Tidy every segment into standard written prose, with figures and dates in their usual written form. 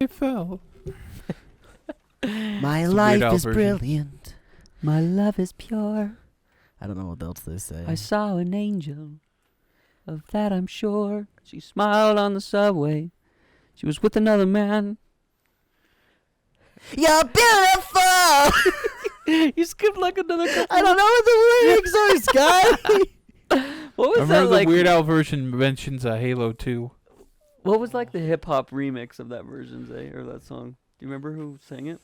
they fell. My It's a life Weird Al is version. brilliant. My love is pure. I don't know what else they say. I saw an angel. Of that I'm sure. She smiled on the subway. She was with another man. You're beautiful. You skipped like another couple. I don't know what the lyrics are, Sky. What was I that remember like? the Weird Al version mentions Halo 2. What was like the hip hop remix of that version, Zay, or that song? Do you remember who sang it?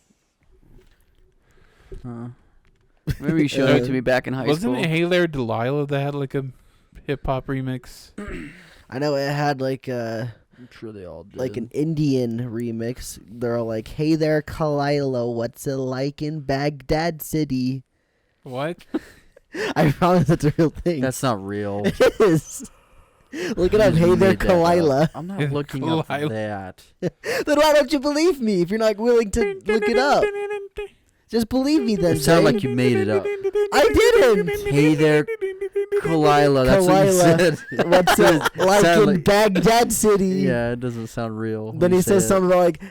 Remember you showed it to me back in high Wasn't school. it Hey There Delilah that had like a hip hop remix? I know it had like I'm sure they all did. like an Indian remix. They're all like, "Hey there, Kalila, what's it like in Baghdad City?" What? I promise that's a real thing. That's not real. It is. Look it up. You Hey there, made that up. Kalila. I'm not looking up Kalila. that. Then why don't you believe me if you're not willing to look it up? Just believe me then. You sound Zay. like you made it up. I didn't. Hey there, Kalila. That's what you Kalila. said. What's it like Sound in like- Baghdad City? Yeah, it doesn't sound real. when Then you he say says it. something like,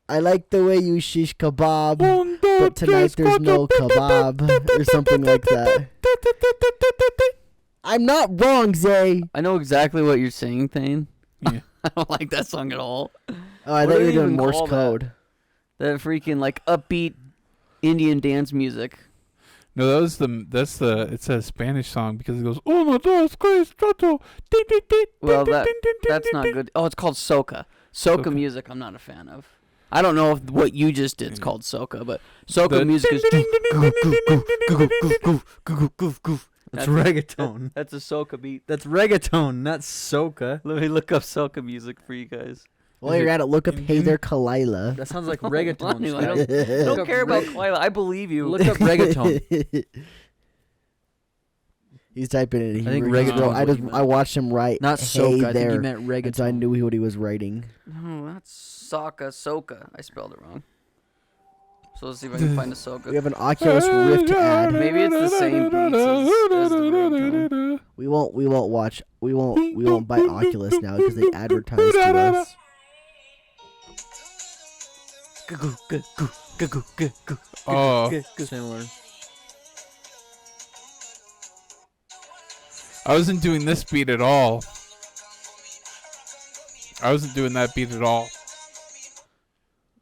I like the way you shish kebab, but tonight there's no kebab, or something like that. I'm not wrong, Zay. I know exactly what you're saying, Thane. Yeah. I don't like that song at all. Oh, I What thought do you were they doing even Morse call that? code. That freaking like upbeat Indian dance music. No, that's the it's a Spanish song because it goes uno dos tres cuatro. Well, that's not good. Oh, it's called soca. Soca Soca. music I'm not a fan of. I don't know if what you just did is called soca, but soca The- music is That's That's- reggaeton. that's a soca beat. That's reggaeton, not soca. Let me look up soca music for you guys. While you're at it, look up Hey Indian? There Kalila. That sounds like Oh, reggaeton. Manu, I Scott. don't- I Look don't up care about reg- Kyla. I believe you. Look up reggaeton. He's typing it in. I think Hebrew. reggaeton's I what just he meant. I watched him write Not Hey soca. I think There, he meant and so I reggaeton. knew what he was writing. No, that's soca. I spelled it wrong. So let's see if I can find a We soca. have an Oculus Rift ad. Maybe it's the same beats as the reggaeton. We won't buy Oculus now because they advertise to us. Oh, Similar. I wasn't doing this beat at all. I wasn't doing that beat at all.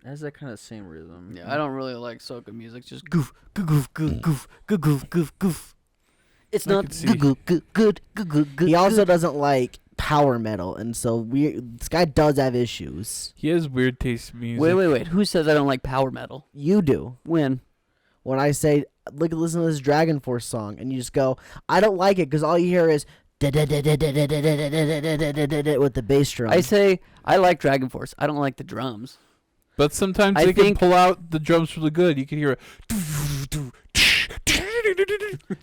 It has that kind of same rhythm. Yeah, I don't really like soca music. Just goof, goof, goof, goof, goof, goof, goof, goof. It's I not could see. good. He also doesn't like power metal, and so this guy does have issues. He has weird taste in music. Wait. Who says I don't like power metal? You do. When? When I say, listen to this Dragon Force song, and you just go, I don't like it because all you hear is with the bass drum. I say I like Dragon Force. I don't like the drums. But sometimes I they can think- pull out the drums really good. You can hear it.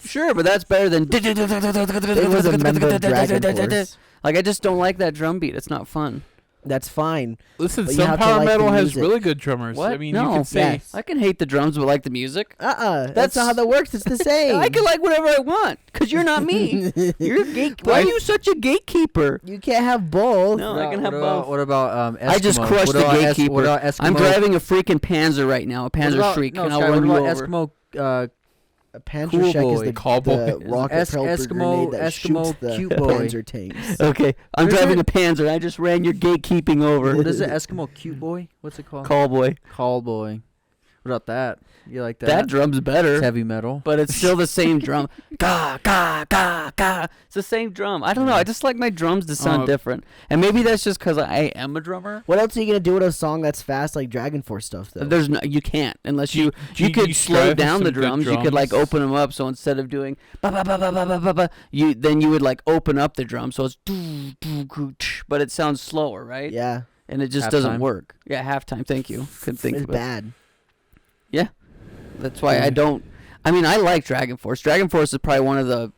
Sure, but that's better than. It was a member of Dragon Force. Like I just don't like that drum beat. It's not fun. That's fine. Listen, But you some have to power like the metal has music. really good drummers. What? I mean, No. you can say Yes. I can hate the drums, but like the music. That's not how that works. It's the same. I can like whatever I want, cause you're not me. You're a gate. Why are you such a gatekeeper? You can't have both. No, I can have what about, both. What about Eskimo? I just crushed What the about gatekeeper. What about Eskimo? I'm driving a freaking Panzer right now, a Panzer Shriek, no, and I'll Sky, run you what over. about Eskimo? A Panzer Cool Shack is boy. the Cowboy. rocket propelled Eskimo- grenade that Eskimo shoots the cute boy. Panzer tanks. Okay, I'm What is driving it? a Panzer. I just ran your gatekeeping over. What is it? Eskimo cute boy? What's it called? Call boy. Call boy. What about that? You like that? That drum's better. It's heavy metal. But it's still the same drum. Ga, ga, ga, ga. It's the same drum. I don't know. I just like my drums to sound different. And maybe that's just because I am a drummer. What else are you gonna do with a song that's fast like Dragon Force stuff though? There's no, you can't unless you you could slow strive for down the some good drums. You could like drums. open them up. So instead of doing ba ba ba ba ba ba ba ba, you would like open up the drum. So it's do do do, but it sounds slower, right? Yeah, And it just doesn't Halftime. work. Yeah, halftime. Thank you. Couldn't think it's of it. bad. That's why I don't. I mean, I like Dragon Force. Dragon Force is probably one of the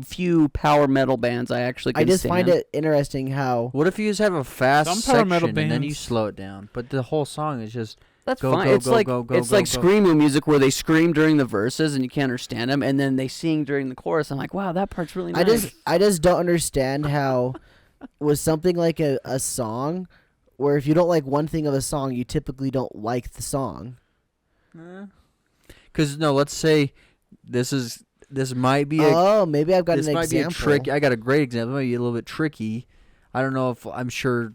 few power metal bands I actually can I just stand. find it interesting how What if you just have a fast Some section power metal and then you bands- slow it down, but the whole song is just That's go, fine. go, It's go, like go, go, it's go, like go. screamo music where they scream during the verses and you can't understand them, and then they sing during the chorus. I'm like, wow, that part's really nice. I just don't understand how with something like a song where if you don't like one thing of a song, you typically don't like the song. Because no, let's say this might be maybe I've got this an might example. be a trick. I got a great example. It might be a little bit tricky. I don't know if I'm sure.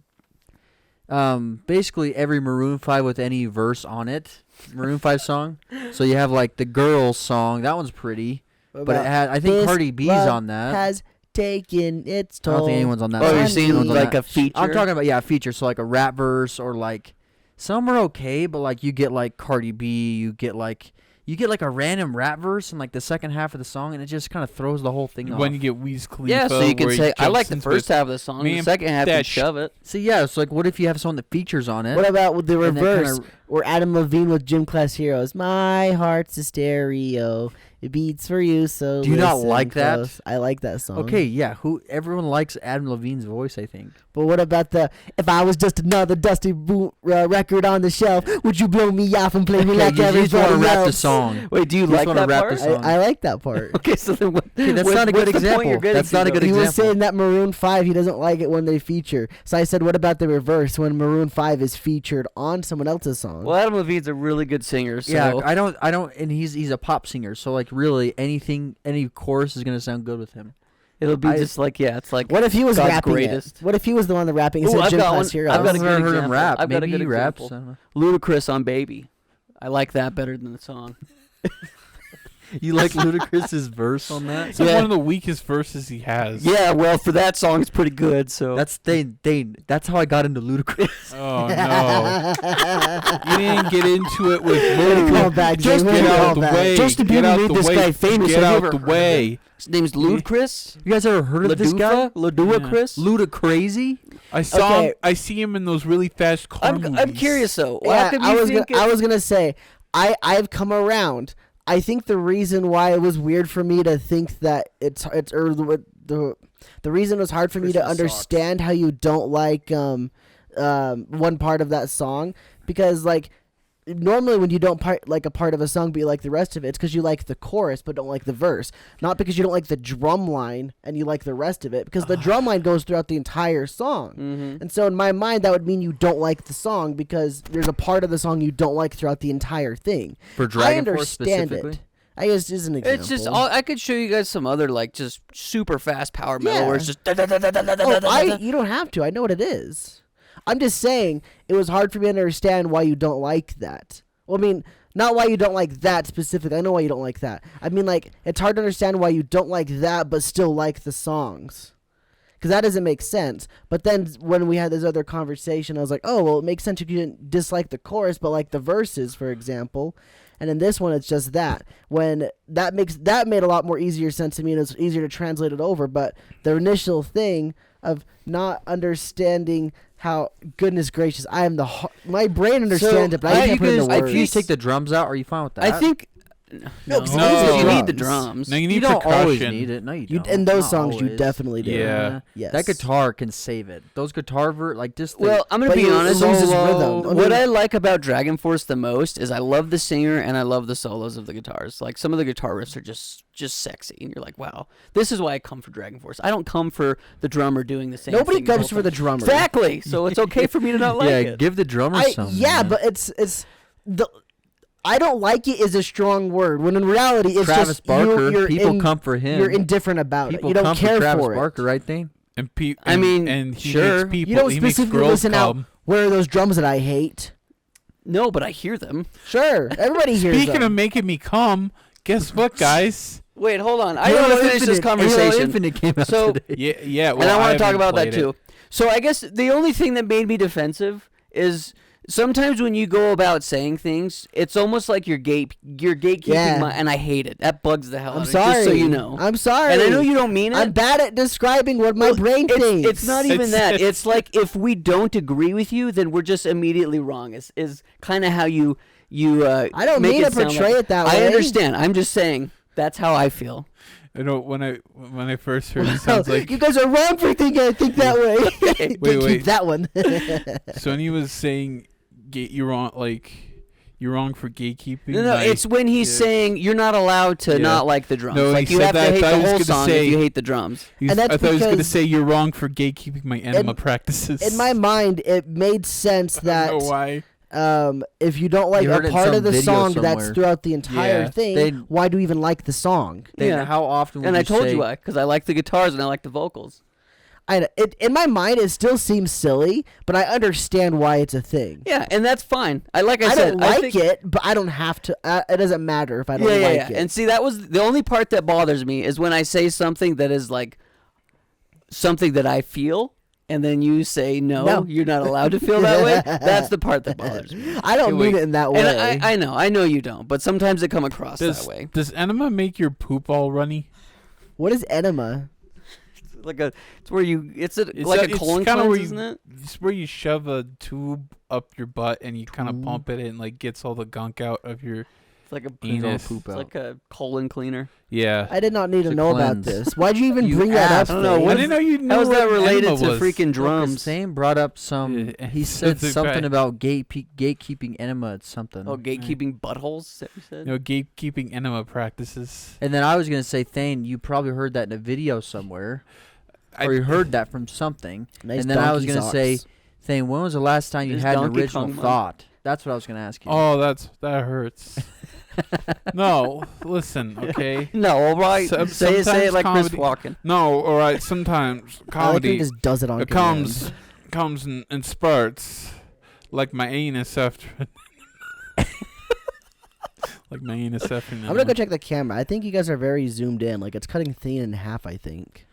Basically every Maroon 5 with any verse on it, Maroon 5 song. So you have like the Girls song. That one's pretty, but it had I think This Cardi B's love on that. Has taken its I toll. don't think anyone's on that. Oh, song. you're seeing Anyone's on like that. a feature? I'm talking about a feature. So like a rap verse or like some are okay, but like you get like Cardi B, you get like a random rap verse in like the second half of the song, and it just kind of throws the whole thing off. When you get Wiz Khalifa, Yeah, so you can where he say, I jumps like the into first it. half of the song, Man, the second half, that you shove it. So yeah, it's like what if you have someone that features on it? What about with the and that reverse, kinda- where Adam Levine with Gym Class Heroes? My heart's a stereo. It beats for you, so Do you not listen like that? close. I like that song. Okay, yeah. Everyone likes Adam Levine's voice, I think. But what about the if I was just another dusty record on the shelf, would you blow me off and play me like you just everybody want to rap the else? song. Wait, do you just like wanna that rap part? the song. I like that part. Okay, so then what, Okay, that's not a good what's the point example. you're getting That's to, not a though? good He was example. saying that Maroon 5, he doesn't like it when they feature. So I said, what about the reverse, when Maroon 5 is featured on someone else's song? Well, Adam Levine's a really good singer, so Yeah, I don't, and he's a pop singer, so like really any chorus is gonna sound good with him. it'll be I- just like, yeah, it's like What if he was God's rapping greatest. it? What if he was the one that rapping? He Ooh, said I've Gym got Class one. Heroes. I've got a I've good never heard him example. rap. I've got a Maybe good he raps. example. I don't know. Ludacris on Baby. I like that better than the song. You like Ludacris's verse on that? It's like Yeah. one of the weakest verses he has. Yeah, well, for that song, it's pretty good. So That's That's how I got into Ludacris. Oh no! You didn't get into it with Way to call Ludacris. back, Just Jay. Way get to out call the back. way. Justin Get Bieber out made the this way. guy famous. Get Have you out ever the heard of way. his name's Ludacris. You guys ever heard of this guy? Ludacris. Ludacrazy? I saw Okay. him. I see him in those really fast car I'm movies. curious though. How Yeah, come I you was think I was gonna say I've come around. I think the reason why it was weird for me to think that it's or the reason it was hard for me to Christmas understand how you don't like one part of that song, because like normally when you don't like a part of a song but you like the rest of it, it's because you like the chorus but don't like the verse, not because you don't like the drum line and you like the rest of it, because the drum line goes throughout the entire song. Mm-hmm. And so in my mind, that would mean you don't like the song because there's a part of the song you don't like throughout the entire thing. For I Dragon Force understand specifically? it. I guess just an example. It's just I could show you guys some other like just super fast power metal Yeah. where it's just. You don't have to. I know what it is. I'm just saying it was hard for me to understand why you don't like that. Well, I mean, not why you don't like that specifically. I know why you don't like that. I mean, like, it's hard to understand why you don't like that but still like the songs. Because that doesn't make sense. But then when we had this other conversation, I was like, oh, well, it makes sense if you didn't dislike the chorus, but like the verses, for example. And in this one, it's just that. When that made a lot more easier sense to me, and it's easier to translate it over. But the initial thing of not understanding how, goodness gracious, my brain understands it, but I can't put it into If words. you take the drums out, are you fine with that? I think. No, No, 'cause No. you need the drums. drums. No, you you need don't always percussion. need it. No, you You, don't. in those Not songs, you always. definitely do. Yeah. Yes. That guitar can save it. Those guitar just the Well, I'm gonna But be you honest. lose his Solo- rhythm. What I like about Dragon Force the most is I love the singer and I love the solos of the guitars. Like some of the guitar riffs are just sexy, and you're like, wow, this is why I come for Dragon Force. I don't come for the drummer doing the same. Nobody thing the comes whole for the time. drummer. Exactly. So it's okay for me to not like yeah, it. give the drummer some. Yeah, man. but it's the. I don't like it is a strong word, when in reality it's Travis just Barker, you're people come for him. You're indifferent about People it. You don't come care for Travis for it. Barker, right, Dane? And I mean, and he sure. makes people. You don't he makes specifically girls listen out. come. Where are those drums that I hate? No, but I hear them. Sure, everybody hears Speaking them. of making me come, guess what, guys? Wait, hold on. I want to finish this Halo conversation. Infinite came out So- today. Yeah. Well, and I want to talk haven't about that played it. too. So I guess the only thing that made me defensive is sometimes when you go about saying things, it's almost like you're gatekeeping Yeah. and I hate it. That bugs the hell out I'm of me. sorry. Just so you know. I'm sorry. And I know you don't mean it. I'm bad at describing what my Well, brain thinks. It's not even It's- that. It's like if we don't agree with you, then we're just immediately wrong. Is kind of how you I don't make mean it to sound portray like- it that I way. understand. I'm just saying that's how I feel. You know, when I first heard it, sounds like you guys are wrong for thinking I think that way. Wait. Keep that one. Sonny was saying you're on, like, you're wrong for gatekeeping. No, it's when he's saying you're not allowed to not like the drums. No, like he you said have to that. hate I the was whole gonna song say- if you hate the drums. And that's I thought he was going to because- say you're wrong for gatekeeping my enema practices. In my mind, it made sense I don't know that why. if you don't like You heard a it in part some of the video song that's somewhere. throughout the entire Yeah. thing, why do you even like the song? Then Yeah. how often would And you I told say, you why, because I like the guitars and I like the vocals. In my mind, it still seems silly, but I understand why it's a thing. Yeah, and that's fine. Like I I said, don't like think, it, but I don't have to. It doesn't matter if I don't yeah, like yeah. it. And see, that was the only part that bothers me is when I say something that is like something that I feel, and then you say no. You're not allowed to feel that way. That's the part that bothers me. I don't mean it in that way. And I know you don't, but sometimes it come across that way. Does enema make your poop all runny? What is enema? It's where you it's a It's colon kinda cleanse, where isn't it? It's where you shove a tube up your butt and you kind of pump it and like gets all the gunk out of your It's like a anus. poop It's out. like a colon cleaner. Yeah. I did not need to To know about cleanse. this. Why'd you even You bring that asked. up? I don't know, Faye? I didn't know you knew How is that what related enema to was. freaking Drums. drums? Same brought up some. Yeah, He it's said a something bad- about gatekeeping enema at something. Oh, gatekeeping buttholes, is that what you said? No, gatekeeping enema practices. And then I was gonna say, Thane, you probably heard that in a video somewhere, or you heard that from something. Nice and then I was donkey gonna say, socks. Thane, when was the last time you Is had an Donkey original Kong mine? thought? That's what I was gonna ask you. Oh, that hurts. No, listen, okay. No, all right. So- say it sometimes like Chris comedy- Walken. No, all right. Sometimes I like when he comedy just does it on it command. comes in spurts, like my anus after. Like my anus after. I'm gonna go check the camera. I think you guys are very zoomed in. Like it's cutting Thane in half. I think.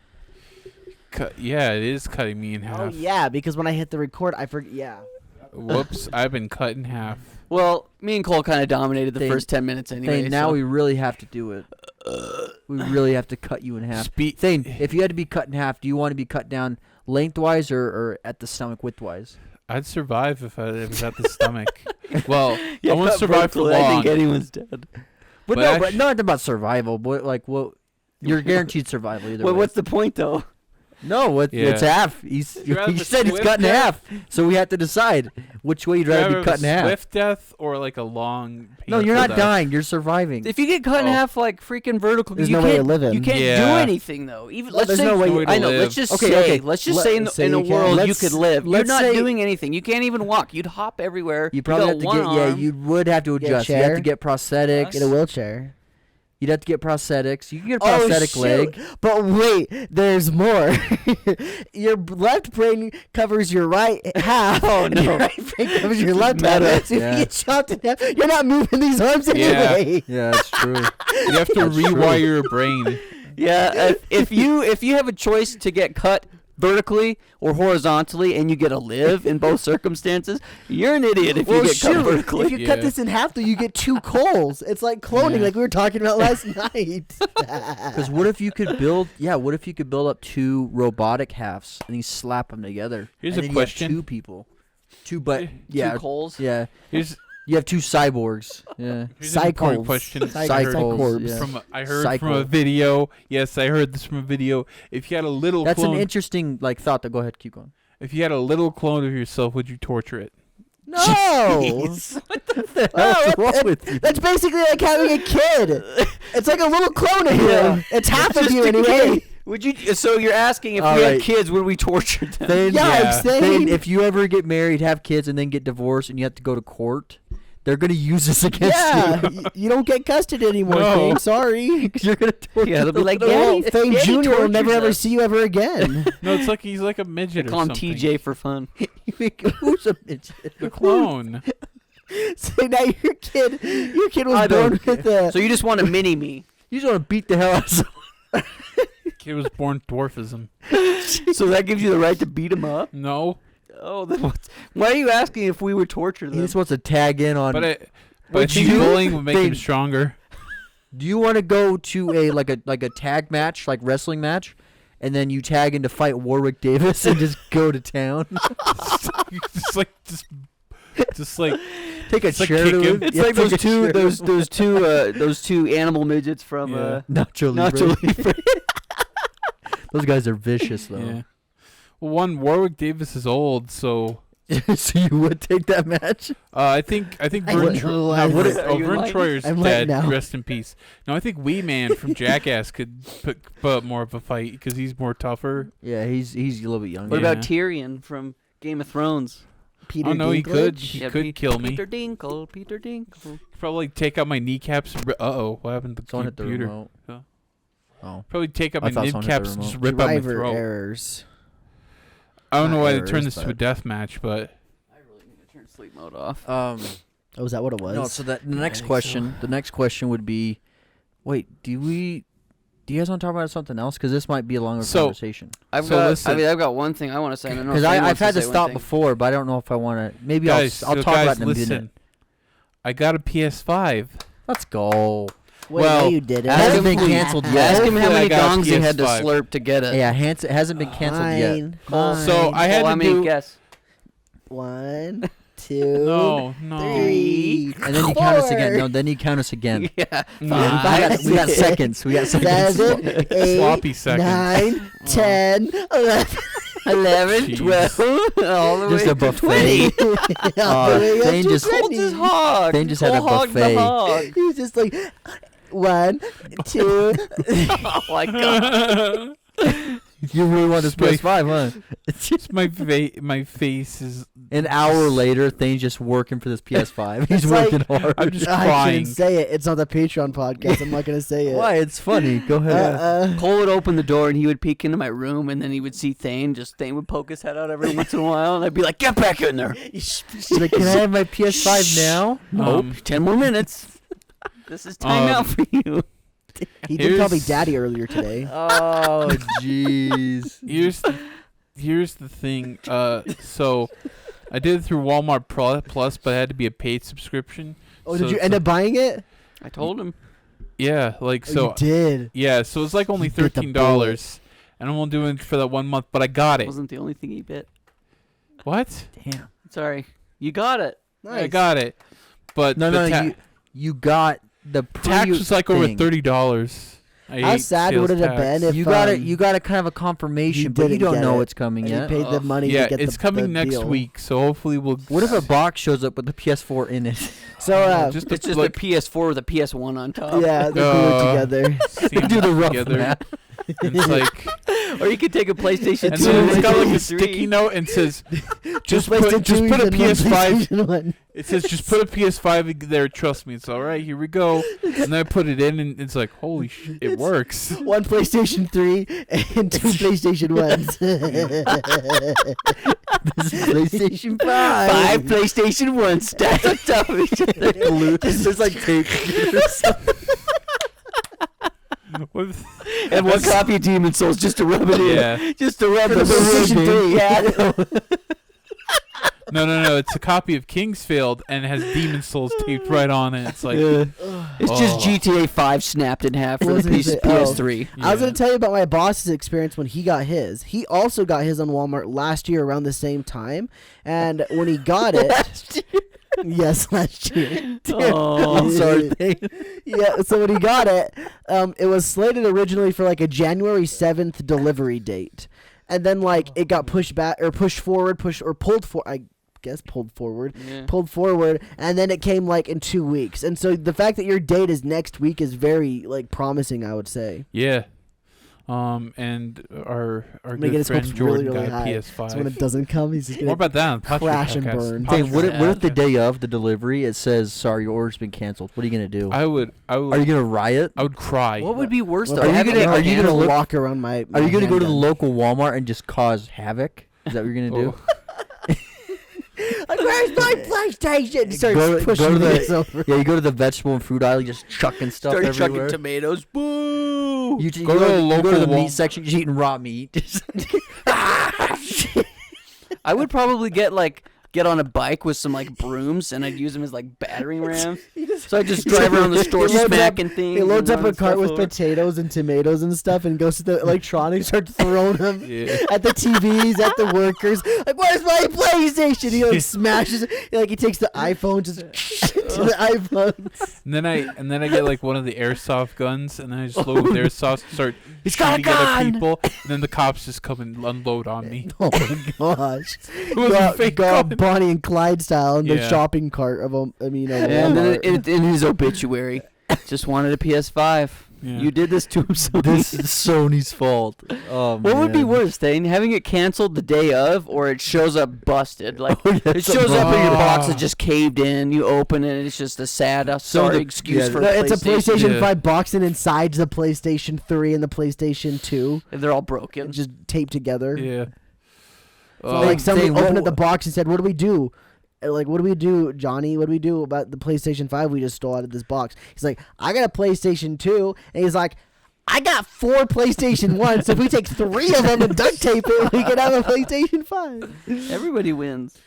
Yeah, it is cutting me in half. Oh yeah, because when I hit the record, I forget. Yeah. Whoops! I've been cut in half. Well, me and Cole kind of dominated the Thane- first 10 minutes anyway. Thane, now so. we really have to do it. We really have to cut you in half. Thane, if you had to be cut in half, do you want to be cut down lengthwise or at the stomach widthwise? I'd survive if it was at the stomach. Well, Yeah, I won't cut survive for vertically, I think long. anyone's dead. But But no, actu- but not about survival. But like, well, you're guaranteed survival either Well, way. what's the point, though? No, it's Yeah. half. You'd rather He the said it's swift cut in death? half, so we have to decide which way you'd Would you rather be cut in half. Swift death or like a long. No, you're painful not death? dying. You're surviving. If you get cut in Oh. half like freaking vertical, There's you no way can't, to live in. You can't do Yeah. anything though. Even Well, let's there's say no way to I know. live. Let's just Okay, say. okay. Let's just Let- say in say a you can. world you Let's- could live. You're let's not say- doing anything. You can't even walk. You'd hop everywhere. You probably got have to one get. Yeah, arm. you would have to Get a adjust. You have chair. to get prosthetics. Get a wheelchair. You'd have to get prosthetics. You can get a prosthetic leg. But wait, there's more. Your left brain covers your right half. Oh, no. Your right brain covers your left Meta. half. So if Yeah. you get chopped in half, you're not moving these arms Yeah. anyway. Yeah, that's true. You have to That's true. rewire your brain. Yeah, if you have a choice to get cut vertically or horizontally and you get to live in both circumstances, you're an idiot if you get cut shoot, vertically. if you cut Yeah. this in half, though, you get two coals. It's like cloning, Yeah. like we were talking about last night. Because what if you could build? Yeah, what if you could build up two robotic halves and you slap them together? Here's and a then you have question. two people. Two, but yeah, Two coals. yeah. Here's You have two cyborgs. Yeah. here's an important Cycles. question. Cycles, yeah. I heard from a Cycle. video. Yes, I heard this from a video. If you had a little That's clone, an interesting thought. Go ahead, keep going. if you had a little clone of yourself, would you torture it? No. What's wrong with you? That's basically like having a kid. It's like a little clone of Yeah. you. It's half of Just you a anyway. kid. Would you? So you're asking if All we had right. kids, would we torture them? Then, Yeah, I'm saying. if you ever get married, have kids, and then get divorced, and you have to go to court, they're gonna use this against Yeah, you. you don't get custody anymore. No. Thane, sorry. Because you're gonna torture. Yeah, they'll be the like, little- Daddy, Thane Daddy Jr. will tortures never ever us. see you ever again. No, it's like he's like a midget or Call him something. TJ for fun. Who's a midget? The clone. So now your kid was I born don't with a. So you just want a mini me. You just want to beat the hell out of someone. Kid was born dwarfism. So that gives you the right to beat him up. No, Oh, then why are you asking if we would torture He them? just wants to tag in on. but I Would think you bullying would make him think- stronger. Do you want to go to a like a tag match, like wrestling match, and then you tag in to fight Warwick Davis and just go to town? just like Take a It's like chair kick to him. him. It's Yeah, like take those a two, chair. those two animal midgets from Yeah. Nacho Libre. Nacho Libre. Those guys are vicious though. yeah. Well, one Warwick Davis is old, so So you would take that match? I think I Vern, know, not I Vern, was- oh, you Vern like- Troyer's I'm dead. like, no. Rest in peace. No, I think Wee Man from Jackass could put up more of a fight because he's more tougher. Yeah, he's a little bit younger. What about Yeah. Tyrion from Game of Thrones? Peter Oh no, he could. Dinklage? He Yeah, could kill me. Peter Dinkle. Peter Dinkle. Probably take out my kneecaps. Oh, what happened to the Someone hit the computer? remote. Oh. Oh. Probably take out I my thought someone hit the kneecaps and remote. just rip out my Driver throat. errors. I don't know Not why they errors, turned this to a but- death match, but I really need to turn sleep mode off. Oh, is that what it was? No, so that the I next think question, the next question would be, wait, do you guys want to talk about something else? Because this might be a longer So- conversation. I've So got. listen. I've got one thing I want to say. Because I've had to stop before, but I don't know if I want to. Maybe guys, I'll so talk guys, about it in a listen. minute. I got a PS5. Let's go. Wait, well, no, you didn't. hasn't been Hopefully- canceled Ask yet. him how Hopefully I many got gongs he had to PS5. slurp to get it. Yeah, it hasn't been canceled yet. Mine. So I had Well, to I mean, do. guess. 1, 2, No, 3, And then you count us again. 4, No, then you count us again. Yeah. Yeah, We got seconds. We got seconds. 7, 8, Sloppy seconds. 9, 10, 11. 11, Jeez. 12, all the Just way a to buffet. 20. All the way up Thane to just- Holds his 20. hog. Thane just had a Full hog the buffet. hog. He was just like 1, 2. Oh my god. You really want this Just PS5, huh? It's my face is. An hour later, Thane's just working for this PS5. He's It's like- working hard. I'm just I crying. shouldn't say it. It's on the Patreon podcast. I'm not gonna say it. Why? It's funny. Go ahead. Cole would open the door and he would peek into my room and then he would see Thane. Just Thane would poke his head out every once in a while and I'd be like, "Get back in there!" He's like, can I have my PS5 now? Nope. 10 more minutes. This is time out for you. He did call me Here's- daddy earlier today. Oh, jeez. Here's the thing. So I did it through Walmart Plus, but it had to be a paid subscription. Oh, So did you it's end a- up buying it? I told him. Yeah, like Oh, so. you did. Yeah, so it's like only You bit the $13, and I'm only doing it for that 1 month. But I got It it. wasn't the only thing he bit. What? Damn. Sorry. You got it. I got it. But No, the no, you got the tax was like over thing. $30. How sad would it have been if You got a kind of a confirmation, but you didn't don't get know it, it's coming and you yet. paid the money Yeah, to get it's the coming the next deal. week, so hopefully we'll. What if a box shows up with the PS4 in it? So just It's just like a PS4 with a PS1 on top. yeah, they're glued together. seam Do the rough together. math. And it's like, Or you could take a PlayStation and 2 then it's and got like a 3. sticky note and says, just PlayStation put 2 a and one PS5. PlayStation 1. It says just put a PS5 there. Trust me, it's all right. Here we go. And then I put it in, and it's like, holy shit, it works. 1 PlayStation 3 and 2 PlayStation 1s. This is PlayStation 5. 5 PlayStation 1 stacked on top of each other. There's like tape. With- And one copy of Demon Souls just to rub it in. Yeah. Just to rub For the the PlayStation PlayStation 3. 3. Yeah. No. It's a copy of Kingsfield, and it has Demon Souls taped right on it. It's like, It's just Oh. GTA 5 snapped in half for What the was it? PS3. I was yeah. going to tell you about my boss's experience when he got his. He also got his on Walmart last year around the same time. And when he got it... Yes, last year. Oh, I'm sorry. Yeah, so when he got it, it was slated originally for like a January 7th delivery date. And then like it got pushed back or pushed forward, pulled forward, Yeah. pulled forward, and then it came like in 2 weeks. And so the fact that your date is next week is very like promising, I would say. yeah. And our Making good his friend hopes Jordan really, really got high. a PS5. So when it doesn't come, he's just What gonna about that? On Posture crash and Podcast? burn. Hey, Posture what if the Podcast. day of the delivery it says, sorry, your order's been canceled? What are you going to do? I would. Are you going to riot? I would cry. What would be worse Well, though? Are you having gonna- it are you gonna canceled- look- walk around my? Are you going to go to the handgun. local Walmart and just cause havoc? Is that what you're going to do? Like, where's my PlayStation? He starts Go to pushing the- this over. Yeah, you go to the vegetable and fruit aisle, you just chucking stuff Start everywhere. chucking tomatoes. Boo! You Go to the you go to the local meat Wal- section, just eating raw meat. I would probably get on a bike with some like brooms and I'd use them as like battering rams. So I just drive around the store He loads up- smacking things. He loads and up a running cart stuff with over. potatoes and tomatoes and stuff and goes to the electronics, starts throwing them Yeah. at the TVs, at the workers. Like, where's my PlayStation? He like smashes it. He takes the iPhone, just to the iPhones. And then I get like one of the airsoft guns, and then I just load with airsoft, start He's got a shooting other gun! people, and then the cops just come and unload on me. Oh my gosh! It was a fake Go gun. Bonnie and Clyde style in the Yeah. shopping cart of a And then in his obituary, just wanted a PS5. Yeah. You did this to him, Sony. This is Sony's fault. Oh, What would be man. worse, Thane? Having it canceled the day of, or it shows up busted? Like it that's a shows up in your box Oh. that just caved in. You open it, and it's just a sad, sorry the- excuse yeah, for No, it's a PlayStation Yeah. 5 box, and inside the PlayStation 3 and the PlayStation 2, They're all broken. just taped together. Yeah. So like They- somebody they opened up wo- the box and said, "What do we do?" Like, what do we do, Johnny? What do we do about the PlayStation 5 we just stole out of this box? He's like, I got a PlayStation 2, and he's like, I got 4 PlayStation 1s. So if we take 3 of them and duct tape it, we can have a PlayStation 5. Everybody wins.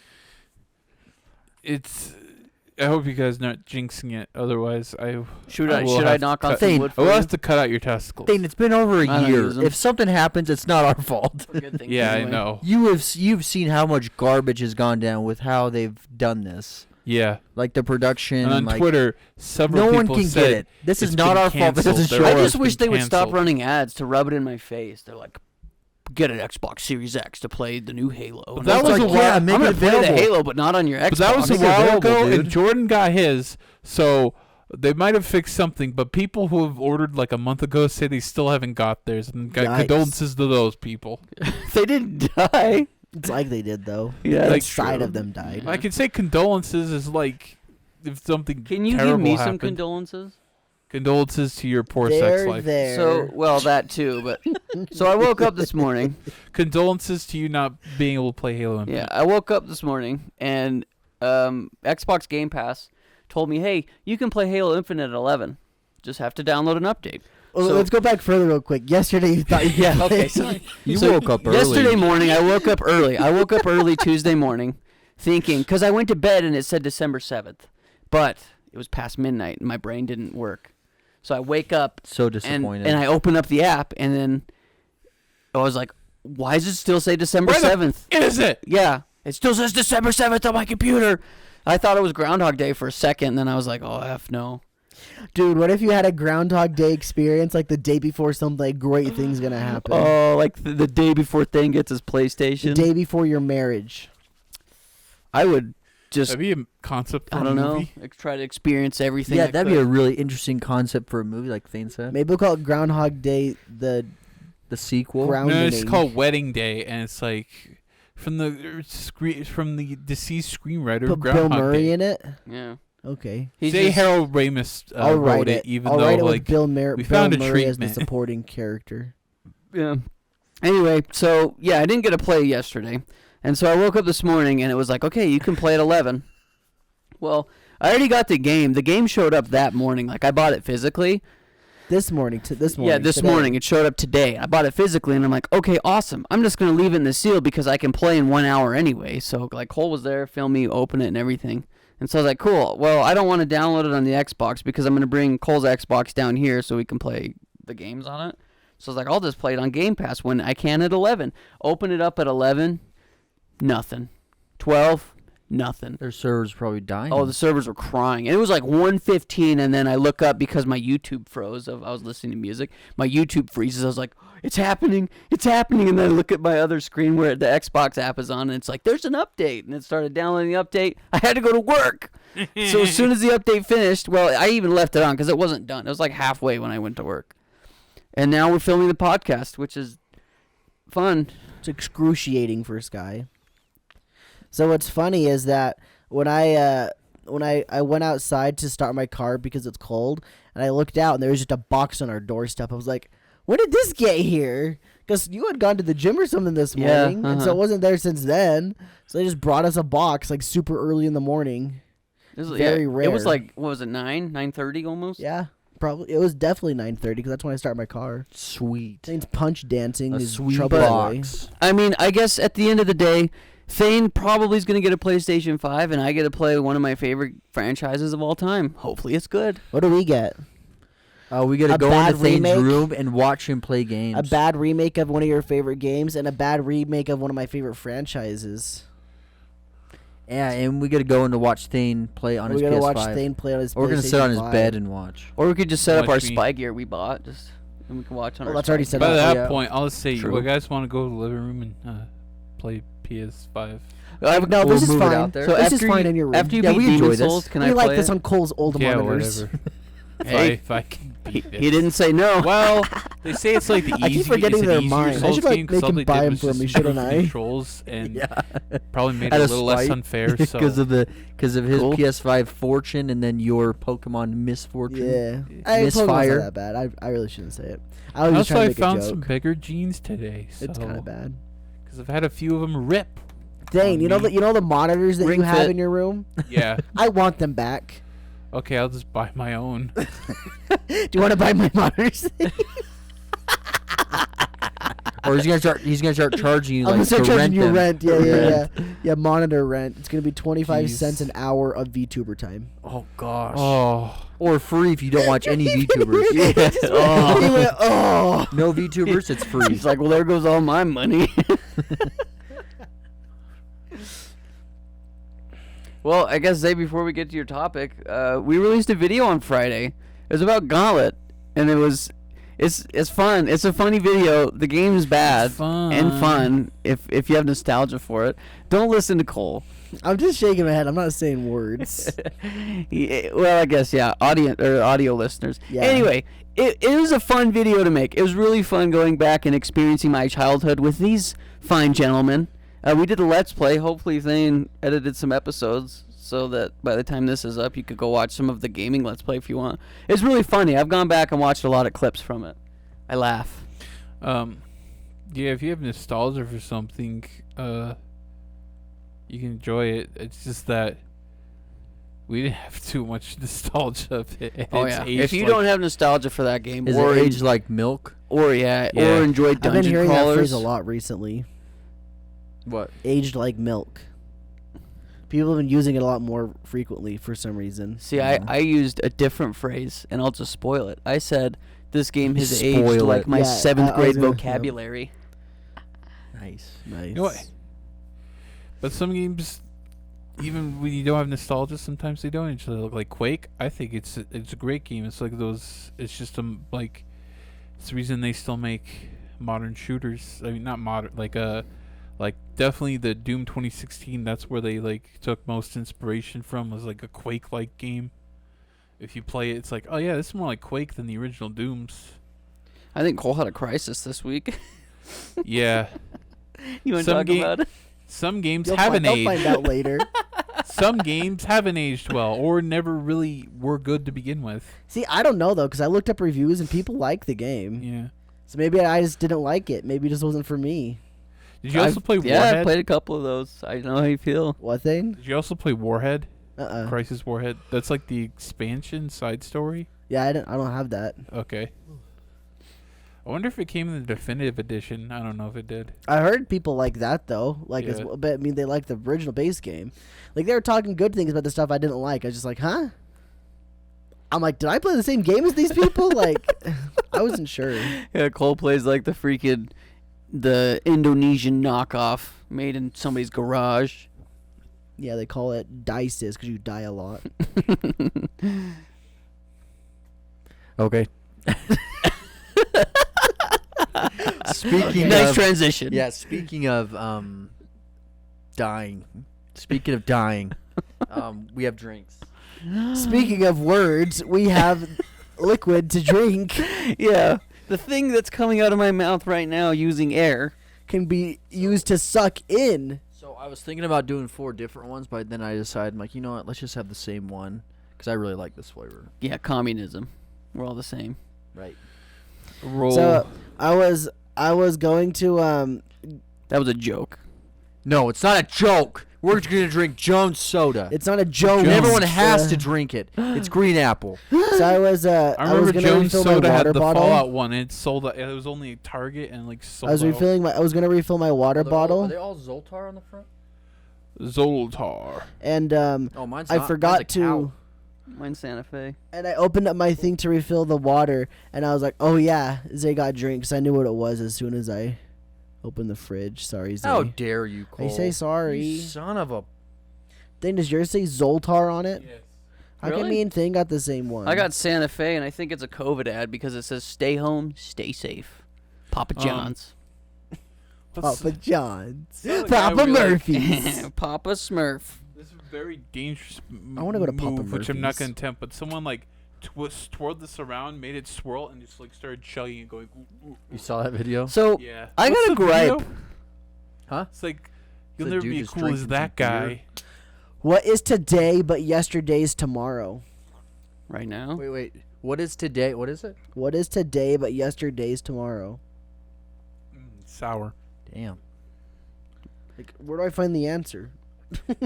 It's. I hope you guys not jinxing it. Otherwise, Should I I will should I have knock to on cut- some Thane, wood I for will you? have to cut out your testicles. Thing, it's been over a I don't year. use 'em. If something happens, it's not our fault. For good things Yeah, I anyway. know. You've seen how much garbage has gone down with how they've done this, Yeah. like the production. And on like, Twitter, several no one people can said get it. This is it's not been our fault. This canceled. is They're show I all- us. just wish they would stop canceled. running ads to rub it in my face. They're like, get an Xbox Series X to play the new Halo. But And that it's was like, a while- yeah, make I'm it gonna play the available. Halo, but not on your Xbox. But that was a Make it while available, ago, dude. and Jordan got his, so they might have fixed something. But people who have ordered like a month ago say they still haven't got theirs, and got Yikes. condolences to those people. They didn't die. It's like they did, though. Yeah, Like, Inside of them died. Yeah. I could say condolences is like if something Can you give terrible me some happened. condolences? Condolences to your poor They're sex life. there. So, well, that too, but so I woke up this morning. Condolences to you not being able to play Halo Infinite. Yeah, I woke up this morning and Xbox Game Pass told me, "Hey, you can play Halo Infinite at 11. Just have to download an update." Well, So- let's go back further real quick. Yesterday you thought you could Yeah, play- okay, sorry. You So woke up early. Yesterday morning, I woke up early. I woke up early Tuesday morning thinking, because I went to bed and it said December 7th, but it was past midnight and my brain didn't work. So I wake up So and, disappointed. and I open up the app and then I was like, why does it still say December Where the 7th? Is it? Yeah, it still says December 7th on my computer. I thought it was Groundhog Day for a second, and then I was like, oh, F no. Dude, what if you had a Groundhog Day experience like the day before something great thing's gonna happen? Oh, like the day before Thane gets his The PlayStation. day before your marriage. I would just, That'd be a concept for I a don't know, movie. try to experience everything. yeah, I that'd be could. a really interesting concept for a movie, like Thane said. Maybe we'll call it Groundhog Day the The sequel. Ground- No, it's Grounding. called Wedding Day, and it's like from the deceased screenwriter put Bill Groundhog Murray Day. in it. Yeah. Okay. He's Say just- Harold Ramis I'll wrote write it, it. even I'll though write it like with Bill, we Bill found a Murray as the treatment. supporting character. Yeah. Anyway, so yeah, I didn't get to play yesterday, and so I woke up this morning and it was like, okay, you can play at 11. Well, I already got the game. The game showed up that morning. Like I bought it physically. This morning. Yeah, this today. morning it showed up today. I bought it physically, and I'm like, okay, awesome. I'm just gonna leave it in the seal because I can play in 1 hour anyway. So like Cole was there, film me, open it, and everything. And so I was like, cool. Well, I don't want to download it on the Xbox because I'm gonna bring Cole's Xbox down here so we can play the games on it. So I was like, I'll just play it on Game Pass when I can at 11. Open it up at 11, nothing. 12, nothing. Their server's probably dying. Oh, the servers were crying. And it was like 1:15, and then I look up because my YouTube froze. I was listening to music. My YouTube freezes. I was like, it's happening. It's happening. And then I look at my other screen where the Xbox app is on, and it's like, there's an update. And it started downloading the update. I had to go to work. So as soon as the update finished, well, I even left it on because it wasn't done. It was like halfway when I went to work. And now we're filming the podcast, which is fun. It's excruciating for Sky. So what's funny is that when I went outside to start my car because it's cold, and I looked out and there was just a box on our doorstep. I was like, when did this get here? Because you had gone to the gym or something this Yeah, morning, and so it wasn't there since then. So they just brought us a box like super early in the morning. This is, Very It was rare. like, what was it, 9:30 almost? Yeah, probably it was definitely 9:30 because that's when I start my car. sweet. Things punch dancing A is sweet trouble away. box. I mean, I guess at the end of the day, Thane probably is going to get a PlayStation 5, and I get to play one of my favorite franchises of all time. Hopefully it's good. What do we get? We gotta A go bad into Thane's remake? room and watch him play games. A bad remake of one of your favorite games and a bad remake of one of my favorite franchises. Yeah, and we got to go in to watch Thane play on We his gotta PS5. watch Thane play on his. Or we're gonna sit on his PlayStation 5. bed and watch. Or we could just set up our Watch me. spy gear we bought, and we can watch on Well, our. that's already spy set gear. By up. that Yeah. point, I'll say, True. you guys want to go to the living room and play PS5? No, We'll this is move it fine. out there. So This is after fine you, in your room. After you Yeah, beat we Demon enjoy this. Souls, can we I like play this it? on Cole's old Yeah, monitors. whatever. Hey. If I can beat this. He didn't say no. Well, they say it's like the I easy. keep forgetting it's an their easier mind. I Souls should, like, game 'cause make all him they buy did 'em was for just me, shouldn't improve I? the controls and Yeah. probably made it Out a of little less spite. unfair. So Because of his Cool. PS5 fortune and then your Pokemon misfortune. Yeah, Pokemon's Misfire. not that bad. I really shouldn't say it. I was just also trying to I make found a some joke. bigger jeans today. So, It's kind of bad. because I've had a few of them rip. Dang, on you know me. the monitors that Ring you have fit. in your room. Yeah. I want them back. Okay, I'll just buy my own. Do you want to buy my monitors? Or he's gonna start charging you I'm gonna like start to charging rent you them. rent. Yeah, Rent. yeah. Monitor rent. It's gonna be 25 Jeez. cents an hour of VTuber time. Oh gosh. Oh, Or free if you don't watch any VTubers. Yeah. He Oh. went, oh. No VTubers, it's free. He's like, well, there goes all my money. Well, I guess, Zay, before we get to your topic, we released a video on Friday. It was about Gauntlet, and it's fun. It's a funny video. The game is bad fun. and fun if you have nostalgia for it. Don't listen to Cole. I'm just shaking my head. I'm not saying words. Well, I guess, yeah, audio listeners. Yeah. Anyway, it was a fun video to make. It was really fun going back and experiencing my childhood with these fine gentlemen. We did a Let's Play. Hopefully Thane edited some episodes so that by the time this is up, you could go watch some of the gaming Let's Play if you want. It's really funny. I've gone back and watched a lot of clips from it. I laugh. yeah. If you have nostalgia for something, you can enjoy it. It's just that we didn't have too much nostalgia of it. Oh, It's yeah. aged If you like- don't have nostalgia for that game, Is or it aged like milk? or Yeah. enjoy I've been dungeon hearing that crawlers. phrase a lot recently. What? Aged like milk. People have been using it a lot more frequently for some reason. See, I used a different phrase, and I'll just spoil it. I said, this game has Spoil aged it. like my Yeah, 7th I was grade gonna- vocabulary. Nice. Nice. You know what? But some games, even when you don't have nostalgia, sometimes they don't actually look like Quake. I think it's a great game. It's like those. It's just like it's the reason they still make modern shooters. I mean, not modern, like definitely the Doom 2016. That's where they like took most inspiration from. Was like a Quake-like game. If you play it, it's like, oh yeah, this is more like Quake than the original Dooms. I think Cole had a crisis this week. Yeah, You want to Some talk game- about it? some games You'll haven't I'll aged. find out later. Some games haven't aged well, or never really were good to begin with. See, I don't know though, because I looked up reviews and people like the game. Yeah. So maybe I just didn't like it. Maybe it just wasn't for me. Did you also play Yeah, I Warhead? played a couple of those. I know how you feel. What thing? Did you also play Warhead? Uh-uh. Crisis Warhead? That's like the expansion side story? Yeah, I don't have that. Okay. I wonder if it came in the definitive edition. I don't know if it did. I heard people like that though. Like, as Yeah. well, but I mean, they like the original base game. Like they were talking good things about the stuff I didn't like. I was just like, huh? I'm like, did I play the same game as these people? Like, I wasn't sure. Yeah, Cole plays like the Indonesian knockoff made in somebody's garage. Yeah, they call it dices because you die a lot. Okay. Speaking Nice of transition. yeah, speaking of dying. Speaking of dying, we have drinks. Speaking of words, we have liquid to drink. Yeah. The thing that's coming out of my mouth right now using air. Can be used to suck in. So I was thinking about doing 4 different ones, but then I decided, I'm like, you know what? Let's just have the same one because I really like this flavor. Yeah, communism. We're all the same. Right. Roll. So I was going to That was a joke. No, it's not a joke. We're gonna drink Jones soda. It's not a joke. And everyone It's, has to drink it. It's green apple. So I was I remember gonna Jones refill Soda my had water the bottle. Fallout one. It sold. It was only at Target and like sold. I was gonna refill my water bottle, all Zoltar on the front? Zoltar. and Oh, mine's I not. forgot Mine's a to, cow. Mine's Santa Fe. and I opened up my thing to refill the water, and I was like, oh yeah, Zay got drinks. I knew what it was as soon as I opened the fridge. Sorry, Zay. How dare you, Cole? I say sorry. You son of a. Then does yours say Zoltar on it? Yes. How come Really? me and Thing got the same one? I got Santa Fe, and I think it's a COVID ad because it says "Stay home, stay safe." Papa John's, Papa John's, Sound like I Papa would be like- Murphy's. Papa Smurf. This is a very dangerous I wanna go to Papa move, which I'm not Murphy's. going to attempt, but someone like twirled this around, made it swirl, and just like started chugging and going. Ooh, ooh, You saw that video? So yeah. I What's got a the video? gripe. Huh? It's like you'll a never dude be as just cool as drinking that some beer. guy. What is today but yesterday's tomorrow? Right now, Wait. What is today? What is it? What is today but yesterday's tomorrow? Sour. Damn. Like, where do I find the answer?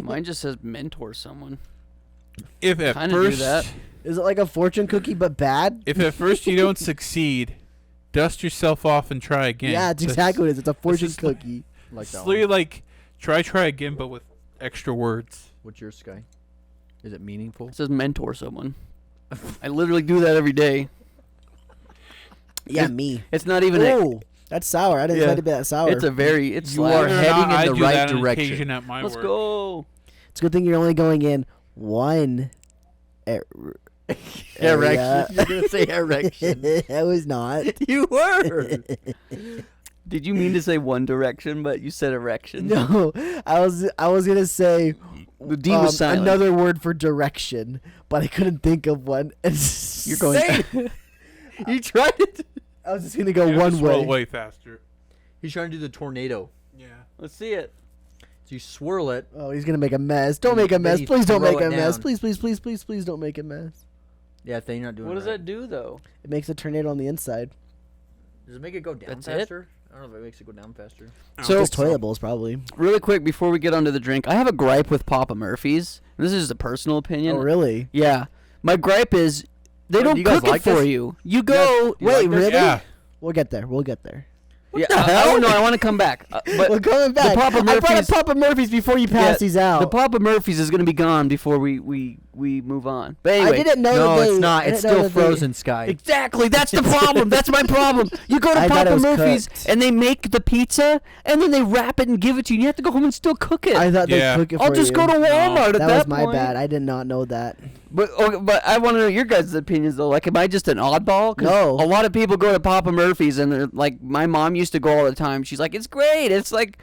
mine just says mentor someone. If at Kinda do first, that. Is it like a fortune cookie but bad? if at first you don't succeed, dust yourself off and try again. Yeah, it's exactly what it is. It's a fortune just like- cookie. Like It's that literally one. like try again, but with extra words. What's your Sky? Is it meaningful? It says mentor someone. I literally do that every day. Yeah, me. It's not even. Oh, that's sour. I didn't Yeah. expect it to be that sour. It's a very. It's You like, are Believe it or heading not, in I the do right that on direction. occasion at my Let's work. go. It's a good thing you're only going in one. Erection. You're gonna say erection. I was not. You were. Did you mean to say One Direction, but you said erection? No, I was gonna say The D was silent. another word for direction, but I couldn't think of one. You're going. You tried it. I was just gonna go You have to one swirl way. way faster. He's trying to do the tornado. Yeah. Let's see it. So you swirl it. Oh, he's gonna make a mess. Don't Then make a you- then mess. you Please don't throw make a it mess. down. Please don't make a mess. Yeah, if you're not doing What it does right. that do, though? It makes a tornado on the inside. Does it make it go down That's it? faster? I don't know if it makes it go down faster. So- Just toilet bowls, probably. Really quick before we get onto the drink, I have a gripe with Papa Murphy's. This is a personal opinion. Oh, really? Yeah. My gripe is they Oh, do don't you guys cook like it for this? you. You go. you Wait, like this? really? Yeah. We'll get there. We'll get there. Yeah, I don't know. I want to come back. But We're coming back. Papa I brought up Murphy's- Papa Murphy's before you pass Yeah, these out. the Papa Murphy's is going to be gone before we move on. But anyway. I didn't know No, that they, it's not. I It's didn't know still that they- frozen, Sky. Exactly. That's the problem. That's my problem. You go to I thought it Papa was Murphy's cooked. and they make the pizza and then they wrap it and give it to you. And you have to go home and still cook it. I thought Yeah. they cook it for I'll just you. go to Walmart at That that was my point. bad. I did not know that. But I want to know your guys' opinions though. Like, am I just an oddball? 'Cause No. A lot of people go to Papa Murphy's and they're like, my mom used to go all the time. She's like, it's great. It's like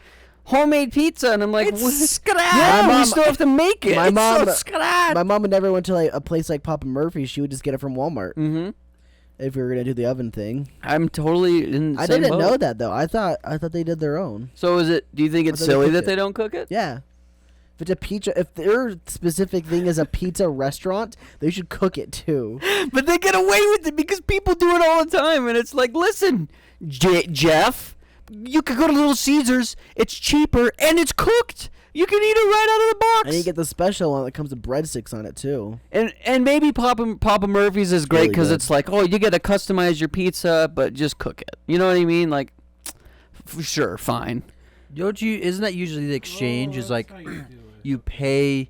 homemade pizza, and I'm like, It's "What? scrap." Yeah, My we mom- still have to make it. my It's mom- so scrap. My mom never went to like a place like Papa Murphy's. She would just get it from Walmart Mm-hmm. if we were gonna do the oven thing. I'm totally in the I same didn't boat. know that though. I thought they did their own. So is it? Do you think I it's thought they silly cooked that it. they don't cook it? Yeah. If it's a pizza, if their specific thing is a pizza restaurant, they should cook it too. But they get away with it because people do it all the time, and it's like, listen, Jeff, you could go to Little Caesars. It's cheaper and it's cooked. You can eat it right out of the box. And you get the special one that comes with breadsticks on it too. And maybe Papa Murphy's is great really because good. it's like, oh, you get to customize your pizza, but just cook it. You know what I mean? Like, sure, fine. Don't you? Isn't that usually the exchange? Is like you pay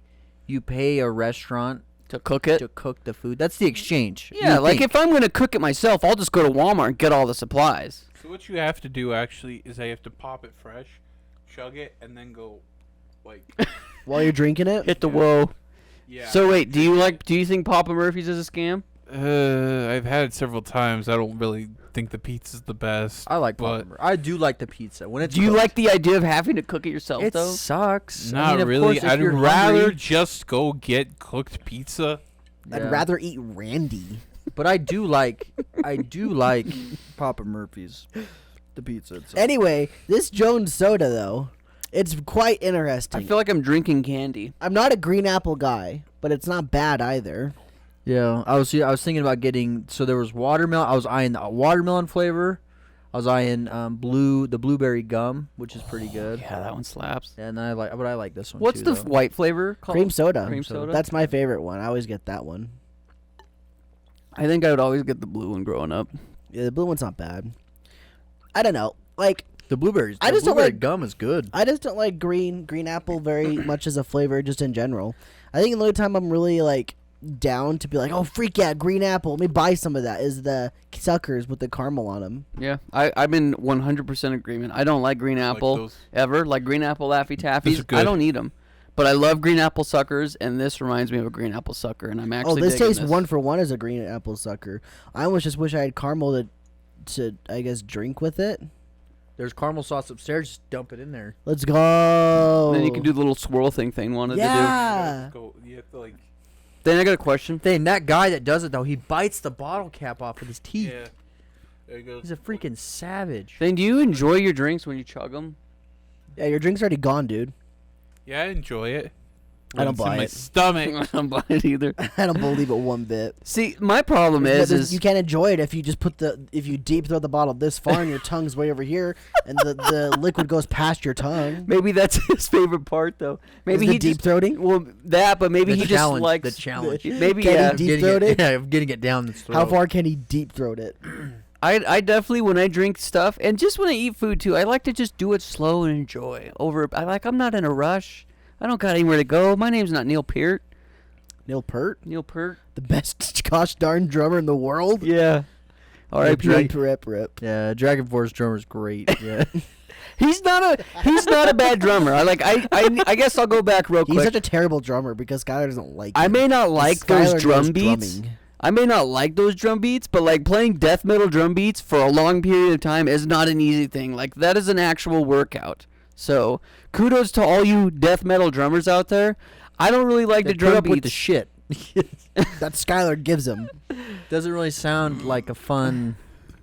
a restaurant To cook it. to cook the food. That's the exchange. Yeah, You like think. if I'm gonna cook it myself, I'll just go to Walmart and get all the supplies. So what you have to do actually is I have to pop it fresh, chug it, and then go, like, While you're drinking it, Hit the whoa. yeah. So wait, do you think Papa Murphy's is a scam? I've had it several times. I don't really think the pizza's the best. I like but Papa. I do like the pizza when it's. Do you cooked. like the idea of having to cook it yourself It though? sucks. Not I mean, of really. course, if I'd you're rather hungry- just go get cooked pizza. I'd Yeah. rather eat Randy. But I do like Papa Murphy's, the pizza itself. Anyway, this Jones soda though, it's quite interesting. I feel like I'm drinking candy. I'm not a green apple guy, but it's not bad either. Yeah, I was thinking about getting. So there was watermelon. I was eyeing the watermelon flavor. I was eyeing the blueberry gum, which is pretty good. Yeah, that one slaps. And I like this one. What's too, the though. white flavor called? Cream soda. Cream soda. That's my favorite one. I always get that one. I think I would always get the blue one growing up. Yeah, the blue one's not bad. I don't know. Like, The blueberries. I the just don't blueberry like- gum is good. I just don't like green apple very much as a flavor, just in general. I think the only time I'm really like down to be like, oh freak yeah, green apple, let me buy some of that, is the suckers with the caramel on them. Yeah, I'm in 100% agreement. I don't like green apple those. ever. Like green apple Laffy Those are Taffies, I good. don't eat them. But I love green apple suckers, and this reminds me of a green apple sucker, and I'm actually this digging tastes this. 1 for 1 as a green apple sucker. I almost just wish I had caramel to I guess drink with it. There's caramel sauce upstairs. Just dump it in there. Let's go. And then you can do the little swirl thing Thane wanted to Yeah. You have to like. do. Then I got a question. Thing, that guy that does it though, he bites the bottle cap off with his teeth. Yeah. There you go. He's a freaking savage. Thane, do you enjoy your drinks when you chug them? Yeah, your drink's already gone, dude. Yeah, I enjoy it. I don't It's in buy my it. stomach. I don't buy it either. I don't believe it one bit. See, my problem But is you can't enjoy it if you just if you deep throw the bottle this far and your tongue's way over here and the liquid goes past your tongue. maybe that's his favorite part, though. Maybe Is the he deep just, throating. well, that, but maybe The he just challenge, likes the challenge. Maybe Can he yeah. deep Getting throat it? Yeah, getting it down his throat. How far can he deep throat it? I definitely, when I drink stuff, and just when I eat food too, I like to just do it slow and enjoy. I'm not in a rush. I don't got anywhere to go. My name's not Neil Peart. Neil Peart, Neil Peart. the best gosh darn drummer in the world. Yeah. All right, Rip. Yeah, Dragon Force drummer's great. Yeah. He's not a bad drummer. I guess I'll go back real He's quick. such a terrible drummer because Skylar doesn't like I him. may not like Skylar those drum knows beats. drumming. I may not like those drum beats, but like playing death metal drum beats for a long period of time is not an easy thing. Like that is an actual workout. So kudos to all you death metal drummers out there. I don't really like They the put drum up with beats. the shit. That Skylar gives him. Doesn't really sound like a fun.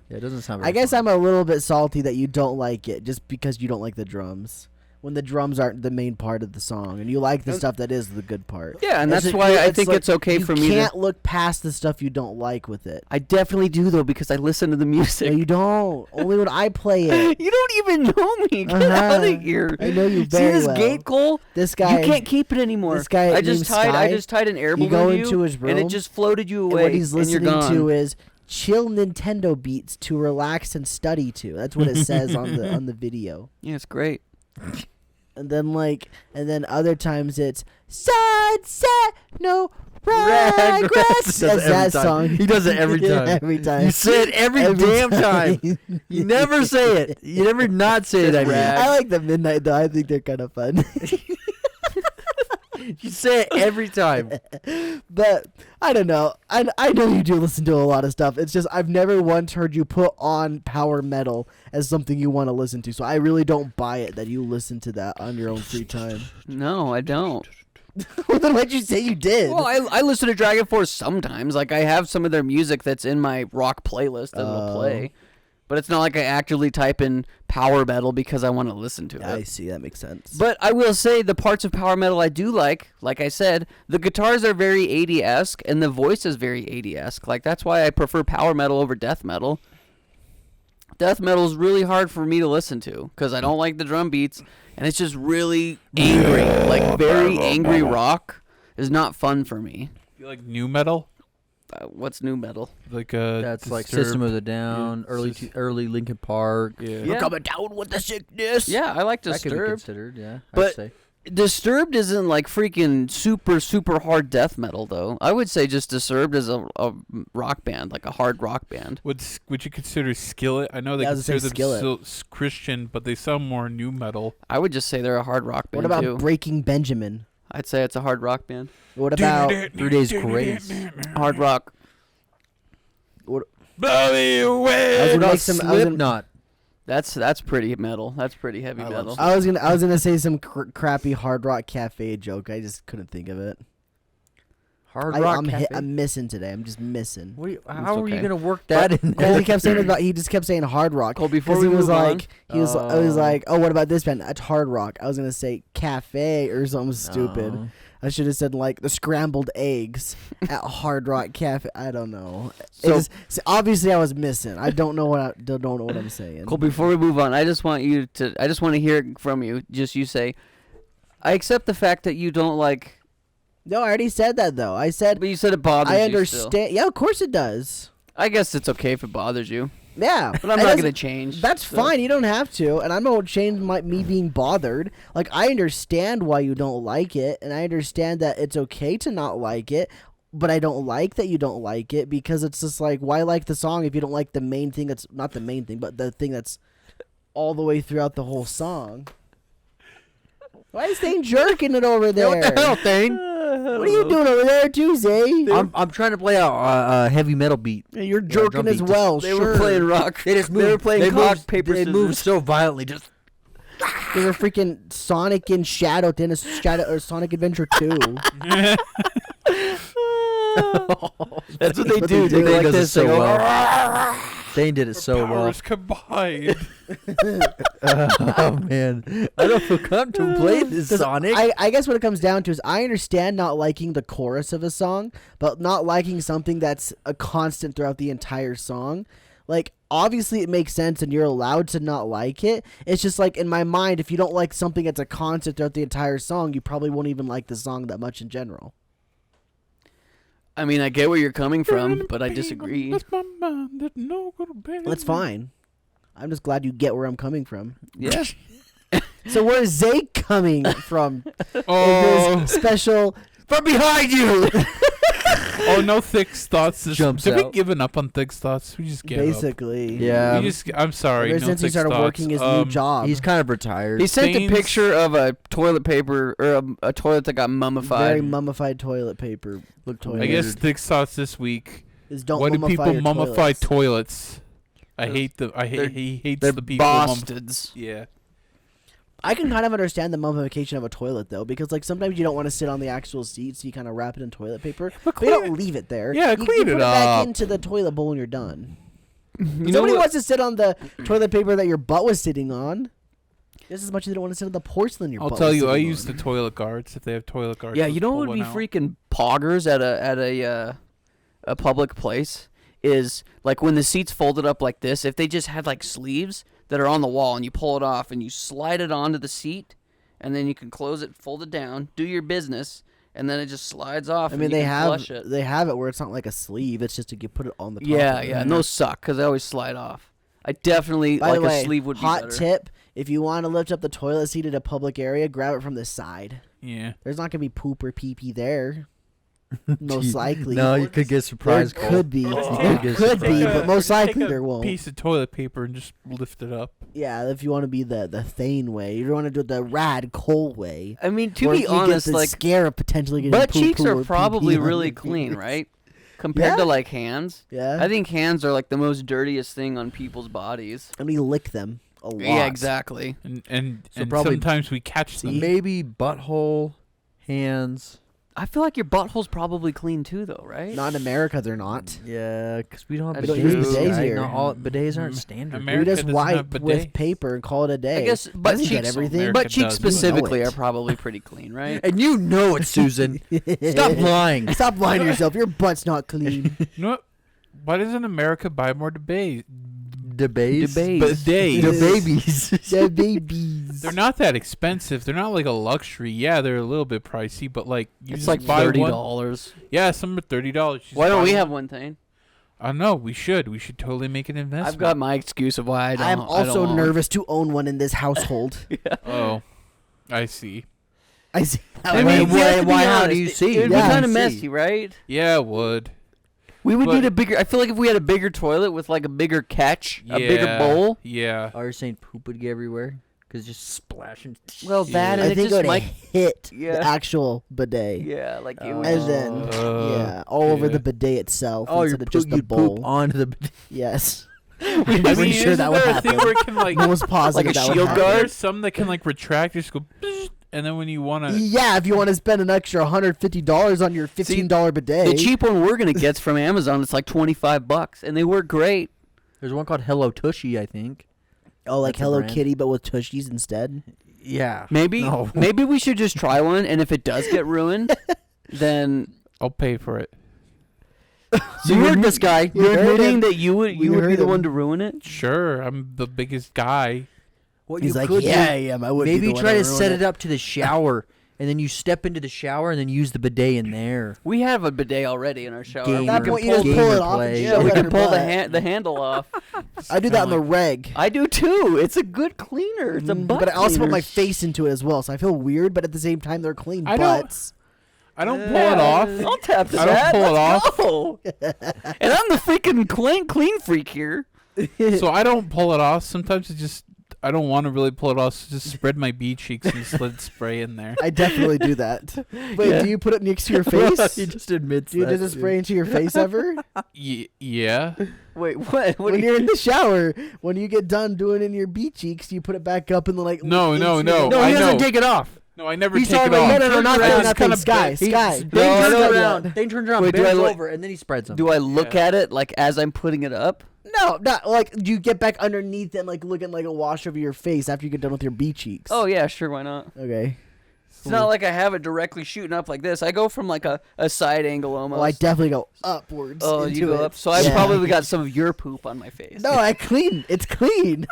Yeah, it doesn't sound. Very I guess fun. I'm a little bit salty that you don't like it just because you don't like the drums. When the drums aren't the main part of the song, and you like the stuff that is the good part. Yeah, and that's It's- why I it's think like it's okay for me You to. can't look past the stuff you don't like with it. I definitely do though because I listen to the music. No, you don't. Only when I play it. You don't even know me. Get out Uh-huh. of here. I know you See very this well. gate, Cole? This guy. You can't keep it anymore. this guy I just named Sky, tied an air you balloon go to into his and it room, just floated you and away. what he's and you're listening gone. to is chill Nintendo beats to relax and study to. That's what it says on the video. Yeah, it's great. And then other times it's sunset, no regrets. He does it That's every that time. song. He does it every time. Every time. You say it every damn time. You never say it. You never not say it. I mean. I like the midnight though. I think they're kind of fun. You say it every time. But I don't know. I know you do listen to a lot of stuff. It's just I've never once heard you put on power metal as something you want to listen to. So I really don't buy it that you listen to that on your own free time. No, I don't. Well, then why'd you say you did? Well, I listen to Dragon Force sometimes. Like I have some of their music that's in my rock playlist that will play. But it's not like I actively type in power metal because I want to listen to it. I see. That makes sense. But I will say the parts of power metal I do like I said, the guitars are very 80-esque and the voice is very 80-esque. Like that's why I prefer power metal over death metal. Death metal is really hard for me to listen to because I don't like the drum beats and it's just really angry. Like very angry rock is not fun for me. You like new metal? What's new metal? Like That's like System of the Down, early Linkin Park. Yeah. Yeah. coming down with the sickness. Yeah, I like That could be Disturbed. considered, yeah. But- I'd say. Disturbed isn't like freaking super hard death metal though. I would say just Disturbed is a rock band, like a hard rock band. Would you consider Skillet? I know they Yeah, I was gonna consider say them Skillet. still Christian, but they sound more new metal. I would just say they're a hard rock band What about too. Breaking Benjamin? I'd say it's a hard rock band. What about 3 Days Grace. Hard rock. Blow me I was away. gonna What about make some. I was gonna, Slipknot? That's pretty metal. That's pretty heavy I love metal. I was gonna say some crappy Hard Rock Cafe joke. I just couldn't think of it. Hard Rock Cafe? I'm missing today. I'm just missing. What do you, how are you okay. going to work that in Cole, there? he kept saying about. He just kept saying Hard Rock. Cole, before 'cause we he was move on, like, I was like, oh, what about this band? That's Hard Rock. I was gonna say Cafe or something stupid. Oh. I should have said like the scrambled eggs at Hard Rock Cafe. I don't know. So- Obviously I was missing. I don't know don't know what I'm saying. Cole, before we move on, I just want to hear it from you. Just you say, I accept the fact that you don't like. No, I already said that though. I said But you said it bothers I you understand. still. Yeah, of course it does. I guess it's okay if it bothers you, Yeah, but I'm It not doesn't- gonna change. That's so. fine. You don't have to, and I'm not change me being bothered. Like I understand why you don't like it, and I understand that it's okay to not like it. But I don't like that you don't like it because it's just like, why like the song if you don't like the main thing? That's not the main thing, but the thing that's all the way throughout the whole song. Why is Thane jerking it over there? What the hell, Thane? What are you doing over there, too, Zay? I'm trying to play a heavy metal beat. Yeah, you're drum jerking as beat. well. They sure. were playing rock. They just moved. They were playing rock, paper, They scissors. moved so violently. Just They were freaking Sonic and Shadow Tennis, or Sonic Adventure 2. That's what they But do. they They do. like does it this. so They go, well. Thane did it so well. Powers combined. Oh man, I don't feel comfortable playing this 'Cause Sonic. I guess what it comes down to is I understand not liking the chorus of a song, but not liking something that's a constant throughout the entire song. Like, obviously it makes sense and you're allowed to not like it. It's just like, in my mind, if you don't like something that's a constant throughout the entire song, you probably won't even like the song that much in general. I mean, I get where you're coming from, but I disagree. That's fine. I'm just glad you get where I'm coming from. Yeah. So where's Zay coming from? Oh, In his special... From behind you. oh, no thick thoughts. Jumps Did we out. given up on thick thoughts? We just gave up. Basically. Yeah, I'm sorry. Ever no since he thick started thoughts. working his new job. he's kind of retired. He sent a Stains- picture of a toilet paper or a toilet that got Very mummified. mummified toilet paper. Looked I guess thick thoughts this week. Is don't Why do mummify people your mummify toilets. toilets? I hate the. I They're- hate. He hates They're the people. bastards. Yeah. I can kind of understand the mummification of a toilet though, because like sometimes you don't want to sit on the actual seat, so you kind of wrap it in toilet paper. But But you don't leave it there. Yeah, you clean put it it back up. into the toilet bowl when you're done. You know Nobody what? wants to sit on the toilet paper that your butt was sitting on. Just as much as they don't want to sit on the porcelain your I'll butt tell was you. I sitting use the on. toilet guards if they have toilet guards. Yeah, just you know pull what would one be out. freaking poggers at a public place is like when the seat's folded up like this. If they just had like sleeves that are on the wall and you pull it off and you slide it onto the seat, and then you can close it, fold it down, do your business, and then it just slides off. I mean, and you they can have flush it. where it's not like a sleeve; it's just to put it on the top. Yeah, of it. yeah, and those suck because they always slide off. I definitely By like the way, a sleeve would be hot better. tip: if you want to lift up the toilet seat at a public area, grab it from the side. Yeah. There's not gonna be poop or pee pee there. Most likely. No, you could get There surprised. could be. could get Could be, surprised. but most likely Take a there won't. piece of toilet paper and just lift it up. Yeah, if you want to be the Thane way, you don't want to do it the Rad Cole way. I mean, to Or be you honest, get the like scare of potentially getting butt cheeks poo-poo are or probably pee-pee on really your clean, fingers. right? Compared Yeah. to like hands. Yeah. I think hands are like the most dirtiest thing on people's bodies. And we lick them a lot. Yeah, exactly. And So probably- sometimes we catch them. Maybe butthole, hands. I feel like your butthole's probably clean too, though, right? Not in America, they're not. Yeah, because we don't have We don't bidets. use bidets right? here. Not all bidets aren't Mm. standard. America we just doesn't wipe have with bidets. paper and call it a day. I guess butt Doesn't get cheeks, everything. America butt cheeks does, we know specifically it. are probably pretty clean, right? And you know it, Susan. Stop lying. Stop lying to yourself. Your butt's not clean. You know what? Why doesn't America buy more debate? Debates. Debates. Bidets. The babies. The babies. They're not that expensive. They're not like a luxury. Yeah, they're a little bit pricey, but like you It's just like buy one. $30. Yeah, some are $30. Why don't we have one, Thane? I don't know. We should. We should totally make an investment. I've got my excuse of why I don't. I'm I don't also want one. nervous to own one in this household. Oh, I see. I see. I Why- mean, why- you have to be why- how honest, do you see? It would Yeah. be kind of See. messy, right? Yeah, it would. We would But- need a bigger. I feel like if we had a bigger toilet with like a bigger catch, a bigger Yeah, bowl. Yeah. Are you saying poop would get everywhere? Because just splashing. Well, that Yeah. and I it think it just would might. hit Yeah. the actual bidet. Yeah, like it Oh. would. And then, yeah, all over yeah. the bidet itself Oh, instead you're of just the you'd bowl. poop onto the. Yes. I pretty mean, sure isn't that would there a thing happen. where it can like Most positive Like a that would shield happen. guard? there's some that can like retract, just go, and then when you want to, Yeah, if you want to spend an extra $150 on your $15 bidet. The cheap one we're gonna get's from Amazon. It's like $25, and they work great. There's one called Hello Tushy, I think. Oh, like That's a Hello brand. Kitty, but with tushies instead. Yeah. Maybe, No. maybe we should just try one, and if it does get ruined, then I'll pay for it. So you heard this guy. You you're heard admitting him. that you would We be heard the him. one to ruin it. Sure, I'm the biggest guy. What He's you like, could do- yeah, I am. I would Maybe be the try one to ruin set it up to the shower, and then you step into the shower, and then use the bidet in there. We have a bidet already in our shower. Gamer. We At that can point, you pull- just pull gamer it off. play. And yeah, shove we it can up pull your the butt. the handle off. I do that in the reg. I do too. It's a good cleaner. It's a butt But I also put cleaner. my face into it as well, so I feel weird. But at the same time, they're clean I don't- butts. I don't pull it off. I'll tap the I don't pull it off. Go. And I'm the freaking clean freak here. So I don't pull it off. Sometimes I don't want to really pull it off. So just spread my bee cheeks and just let it spray in there. I definitely do that. Wait, Yeah. do you put it next to your face? He just admits Do you that. just spray into your face ever? Yeah. Wait, what? What When do you're you? in the shower, when you get done doing it in your bee cheeks, you put it back up and then like. No, into no, your- no. No, I he doesn't know. take it off. No, I never He's take it talking off. about- No, not I that. just Not kinda that. Sky. He Sky. Dane No, I turns know. around. Dane turns around, Wait, do I bends look- over, and then he spreads them. Do I look Yeah. at it like as I'm putting it up? No, not like you get back underneath it and like looking like a wash over your face after you get done with your bee cheeks. Oh yeah, sure, why not? Okay. It's not like I have it directly shooting up like this. I go from like a side angle almost. Well, I definitely go upwards. Oh, into you go it. up. So I Yeah. probably got some of your poop on my face. No, I clean. It's clean.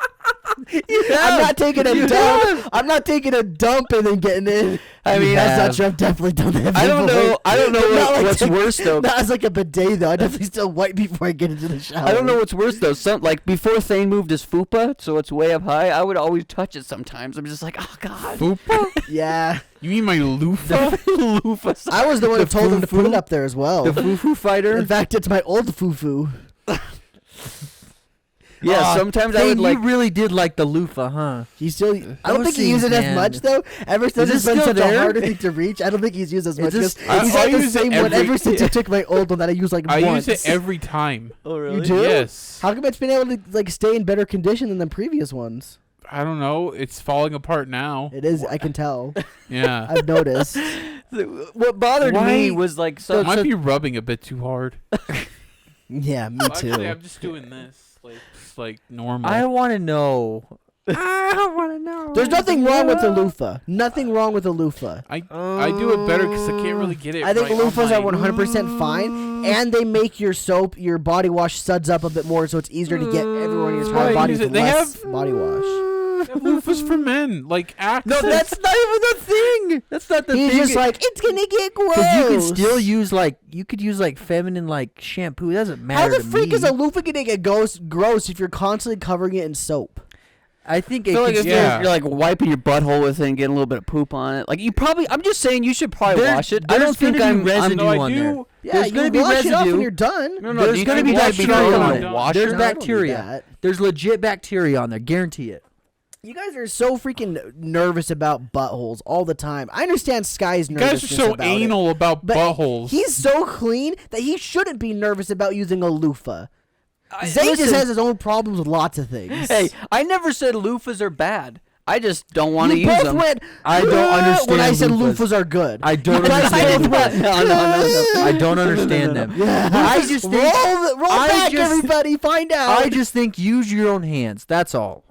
I'm have. not taking a You dump. have. I'm not taking a dump and then getting in. I mean, that's have. not true. I've definitely done that. I don't before. know. I don't know But not like what's take- worse though. Not as like a bidet though. I definitely still wipe before I get into the shower. I don't know what's worse though. Some like before Thane moved his fupa, so it's way up high. I would always touch it sometimes. I'm just like, oh god. Fupa? Yeah, You mean my loofah? Loofah. I was the one who told him to put it foo-foo? up there as well. The foo-foo fighter. In fact, it's my old foo-foo. Yeah, sometimes I Dane, would like. you really did like the loofah, huh? He still. I don't think he Those uses it things, as man. much though. Ever since Is it's it been still such a there? harder thing to reach, I don't think he's used as much. Is Because this- I- he's I had the use it same one every- ever since he took my old one that I use like I once. use it every time. Oh You do? Yes. How come it's been able to like stay in better condition than the previous ones? I don't know. It's falling apart now. It is. I can tell. Yeah. I've noticed. What bothered me Why- was like I some. might be rubbing a bit too hard. Yeah, me too. Actually, I'm just doing this, just like normal. I want to know. I want to know. There's nothing wrong with the loofah. Nothing wrong with the loofah. I do it better because I can't really get it. I think right on loofahs my- are 100% fine, and they make your soap, your body wash suds up a bit more, so it's easier to get everywhere in your That's entire why I body use with it. They less have- body wash. They have loofahs for men, like Axe. No, that's not even the thing. That's not the He's thing. just like, it's gonna get gross. Because you can still use like you could use like feminine like shampoo. It doesn't matter. How the to freak me. is a loofah gonna get gross if you're constantly covering it in soap? I think I it feel like could if Yeah. you're like wiping your butthole with it and getting a little bit of poop on it, like you probably. I'm just saying you should probably wash it. I don't think I'm. residue No, I on do. there. Yeah, There's you gonna be wash it off when residue. you're done. No, no, There's you gonna can be wash it bacteria off on with it. a washer. There's No, I don't need bacteria. that. There's legit bacteria on there. Guarantee it. You guys are so freaking nervous about buttholes all the time. I understand Sky's You nervous. guys are so about anal about But buttholes. He's so clean that he shouldn't be nervous about using a loofah. Zay just listen, has his own problems with lots of things. Hey, I never said loofahs are bad. I just don't want to you use both them. went. I don't "Ugh," understand when I said loofahs. loofahs are good. I don't You guys understand both loofahs. went, No. I don't understand them. Yeah. I just think roll I back, just- everybody. Find out. I just think use your own hands. That's all.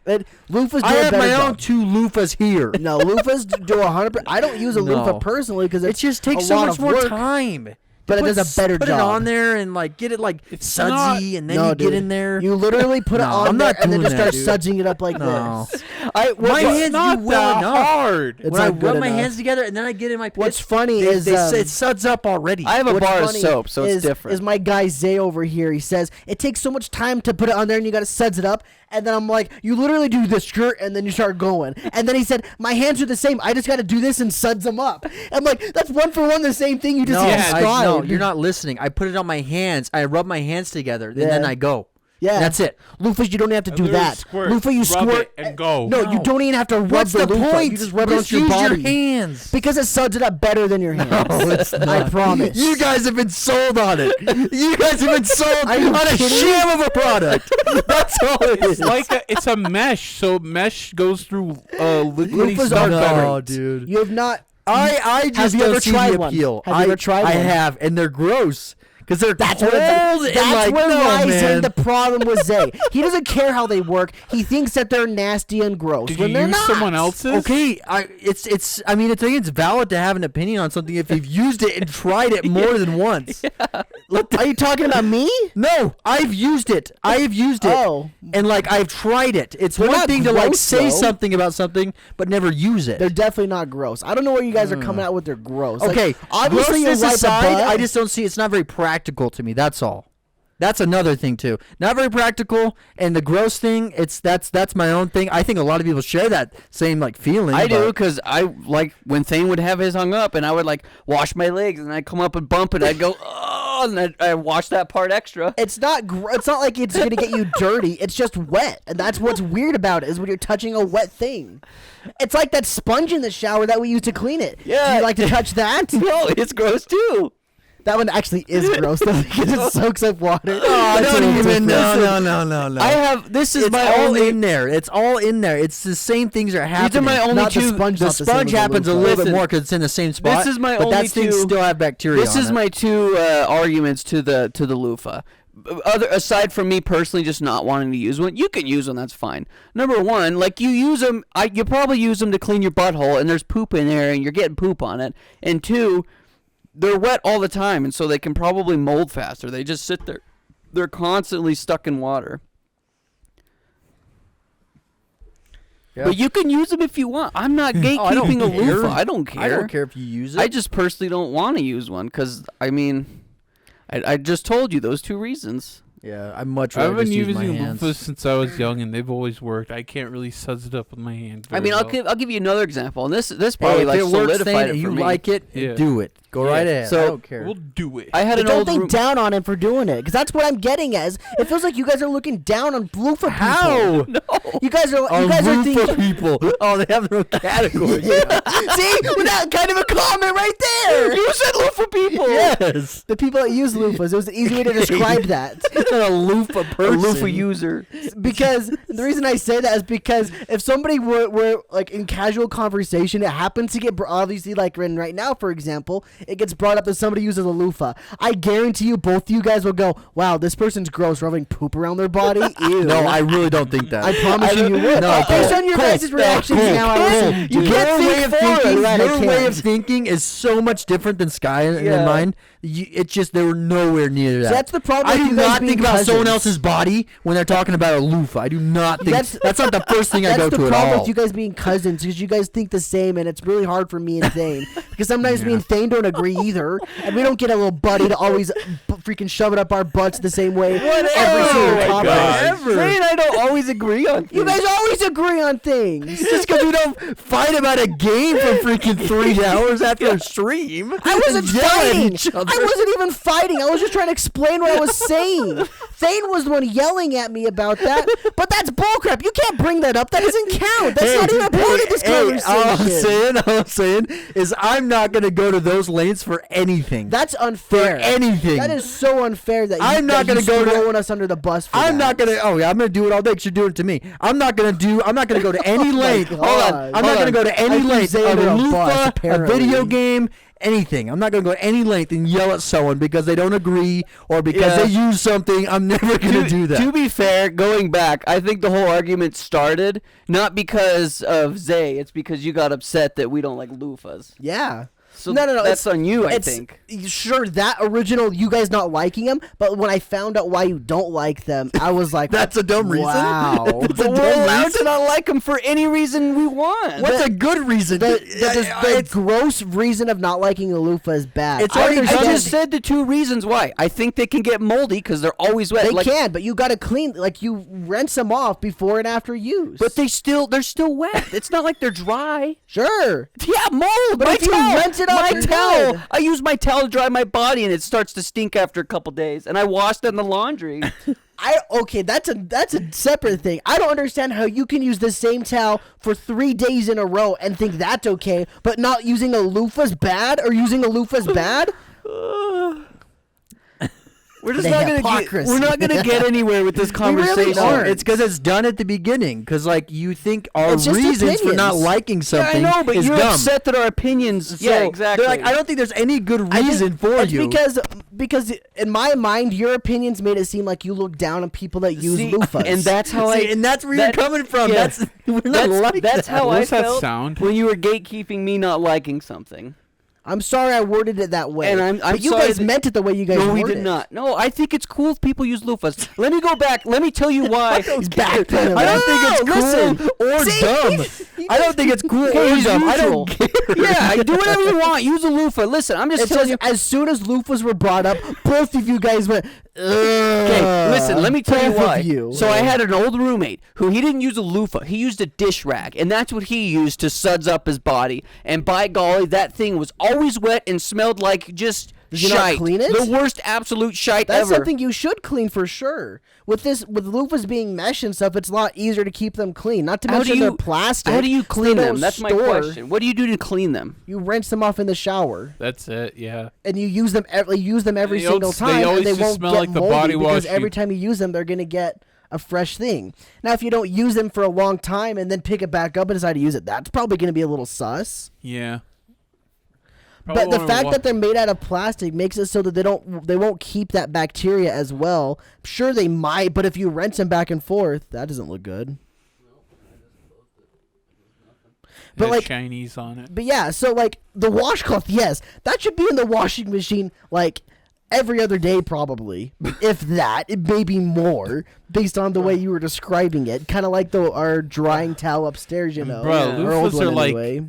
And loofahs do I a have better my job. own 2 loofahs here. No, loofahs do 100%. I don't use a No. loofah personally because It just takes a so lot much of more work, time. but it Put does a better put job. it on there and like get it like It's sudsy, not- and then No, you dude. get in there. You literally put it No, on I'm there not and then doing just start that, sudsing it up like No. this. My My hands It's not do well that enough. hard. It's when I not good rub my enough. hands together and then I get in my pits, What's funny they, is it suds up already. I have a what's bar of funny soap, so it's is different. my guy Zay over here. He says it takes so much time to put it on there, and you got to suds it up. And then I'm like, you literally do this skirt, and then you start going. And then he said, my hands are the same. I just got to do this and suds them up. I'm like, that's one for one the same thing you just no, described. no, you're not listening. I put it on my hands. I rub my hands together, and then Yeah. I go. Yeah, That's it. Loofahs, you don't have to do Literally that. squirt, Loofah, you rub squirt it and go. No, you No. don't even have to rub What's the loofah. point? You just rub it Just onto your use body. your hands. Because it suds it up better than your hands. No, it's I not. promise. You guys have been sold on it. You guys have been sold Are you on a kidding? sham of a product. That's all it is. It's a mesh, so mesh goes through liquidy Loofahs stuff are better. No, dude. You have not. I Have just you don't ever see tried the one? appeal. Have you ever tried I one? have, and they're gross because they're That's cold where, and that's like where no, lies man. in the problem with Zay. He doesn't care how they work. He thinks that they're nasty and gross Did when you they're use not. someone else's? Okay, I think it's valid to have an opinion on something if you've used it and tried it more than once. Are you talking about me? No, I've used it. I have used it. Oh. And like I've tried it. It's They're one not thing to like gross, say though. something about something but never use it. They're definitely not gross. I don't know where you guys are coming out with their gross. Like, Okay, obviously you grossness wipe aside, a butt. I just don't see. It's not very practical to me. That's all. That's another thing too. Not very practical, and the gross thing. That's my own thing. I think a lot of people share that same like feeling. I do but- because I like when Thane would have his hung up, and I would like wash my legs, and I'd come up and bump it. I'd go, oh, saw, and I watched that part extra. It's not like it's gonna get you dirty. It's just wet, and that's what's weird about it is when you're touching a wet thing. It's like that sponge in the shower that we use to clean it. Yeah. Do you like to touch that? No, it's gross too. That one actually is gross though because it soaks up water. Oh, That's don't a little even. different. No. I have. This is It's my all only. in there. It's all in there. It's the same things are happening. These are my only Not the two. sponge. The not the same sponge as happens a loofah. little bit Listen, more because it's in the same spot. This is my but only that thing two- still have bacteria. This is my two arguments to the loofah. Aside from me personally just not wanting to use one, you can use one. That's fine. Number one, like you use them, you probably use them to clean your butthole, and there's poop in there, and you're getting poop on it. And two, they're wet all the time, and so they can probably mold faster. They just sit there. They're constantly stuck in water. Yeah. But you can use them if you want. I'm not gatekeeping a loofah. I don't care. I don't care if you use it. I just personally don't want to use one because, I mean, I just told you those two reasons. Yeah, I much rather I've been just use my using hands. loofahs since I was young, and they've always worked. I can't really suds it up with my hand. I mean, very I'll give you another example, and this Hey, probably if like it works, solidified Thane, it and for you me. like it, Yeah. do it. Go right ahead. So- I don't care. We'll do it. I had But an don't old think room- down on him for doing it, because that's what I'm getting at. It feels like you guys are looking down on loofah people. How? No. You guys are. On You guys are loofah thinking. people. Oh, they have their own category. See, that kind of a comment right there. You said loofah people. Yes. The people that use loofahs. It was an easy way to describe that. Not a loofah A person. loofah user. Because the reason I say that is because if somebody were like in casual conversation, it happens to get obviously like right now, for example, it gets brought up that somebody uses a loofah. I guarantee you, both of you guys will go, "Wow, this person's gross, rubbing poop around their body." Ew. No, I really don't think that. I promise you would. No, Based Cole, on your Cole, guys' reactions Cole, now, Cole, I listen. You your can't way think of forward, thinking, right? I your way of can't. thinking is so much different than Sky and Yeah. mine. It's just they were nowhere near that. So that's the problem I with do you guys not being think about someone cousins. else's body when they're talking about a loofah. I do not think that's not the first thing I go That's to the at problem all. with you guys being cousins, because you guys think the same, and it's really hard for me and Thane. Because sometimes me and Thane don't agree either, and we don't get a little buddy to always freaking shove it up our butts the same way every single topic. Ray and I don't always agree on things. You guys always agree on things. Just because we don't fight about a game for freaking 3 hours after a stream. I wasn't Yell at fighting. each other. I wasn't even fighting. I was just trying to explain what I was saying. Thane was the one yelling at me about that, but that's bullcrap. You can't bring that up. That doesn't count. That's not even a part of this conversation. All I'm saying is I'm not going to go to those lanes for anything. That's unfair. For anything. That is so unfair that I'm not going to go to- throwing us under the bus for I'm that. not gonna. Oh yeah, I'm gonna do it all day because you're doing it to me. I'm not gonna go to any length. God. Hold on. I'm not gonna go to any I keep length saying of they're a a bus, loofah, a apparently. video game, anything. I'm not gonna go to any length and yell at someone because they don't agree or because Yeah. they use something. I'm never gonna do that. To be fair, going back, I think the whole argument started not because of Zay. It's because you got upset that we don't like loofahs. Yeah. So no. that's on you, I it's- think. Sure, that original, you guys not liking them, but when I found out why you don't like them, I was like, That's a dumb reason. Wow. That's a But we're dumb allowed reason. to not like them for any reason we want. What's a good reason? the gross reason of not liking a loofah is bad. It's I already I understand- just said the two reasons why. I think they can get moldy because they're always wet. They like, can, but you gotta clean, like you rinse them off before and after use. But they're still wet. It's not like they're dry. Sure. Yeah, mold. But my if you towel, rinse it off, my you're towel. good. I use my towel to dry my body, and it starts to stink after a couple days. And I washed it in the laundry. Okay, that's a separate thing. I don't understand how you can use the same towel for 3 days in a row and think that's okay, but not using a loofah's bad or using a loofah's bad. We're just The not gonna hypocrisy. we're not gonna get anywhere with this really conversation. aren't. It's because it's done at the beginning. Because like you think our It's just reasons for not opinions. liking Yeah, something I know, but is you're dumb. upset that our opinions. So Yeah, exactly. They're like, I don't think there's any good I think reason for it's you. because in my mind your opinions made it seem like you look down on people that use See, loofahs. and that's how See, I. and that's where that- you're coming from. yeah. That's we're not like That's that. how I What's that felt sound? when you were gatekeeping me not liking something. I'm sorry I worded it that way. And I'm but you sorry guys that- meant it the way you guys No, worded we did it. not. No, I think it's cool if people use loofahs. Let me go back. Let me tell you why. He's backpedaling. I don't think No, it's listen. cool or See? dumb. I don't think it's cool or He's dumb. I neutral. don't care. Yeah, do whatever you want. Use a loofah. Listen, I'm just It's telling just you. as soon as loofahs were brought up, both of you guys went. Okay, listen, let me tell you both of why. you. So I had an old roommate who he didn't use a loofah. He used a dish rag, and that's what he used to suds up his body. And by golly, that thing was always wet and smelled like just Does he not clean it? The worst absolute shite That's ever. something you should clean for sure. With loofahs being mesh and stuff, it's a lot easier to keep them clean. Not to mention they're plastic. How do you so clean they them? don't That's my store. question. What do you do to clean them? You rinse them off in the shower, That's it. Yeah. and you use them every They single don't- time, they and always they just won't smell get like the moldy body because wash every you- time you use them, they're gonna get a fresh thing. Now, if you don't use them for a long time and then pick it back up and decide to use it, that's probably gonna be a little sus. Yeah. But the fact that they're made out of plastic makes it so that they won't keep that bacteria as well. Sure, they might, but if you rinse them back and forth, that doesn't look good. But like Chinese on it. But yeah, so like the washcloth, yes, that should be in the washing machine like every other day probably, if that. It may be more based on the way you were describing it. Kind of like our drying towel upstairs, you know. Bro, Our old loofahs one are like anyway.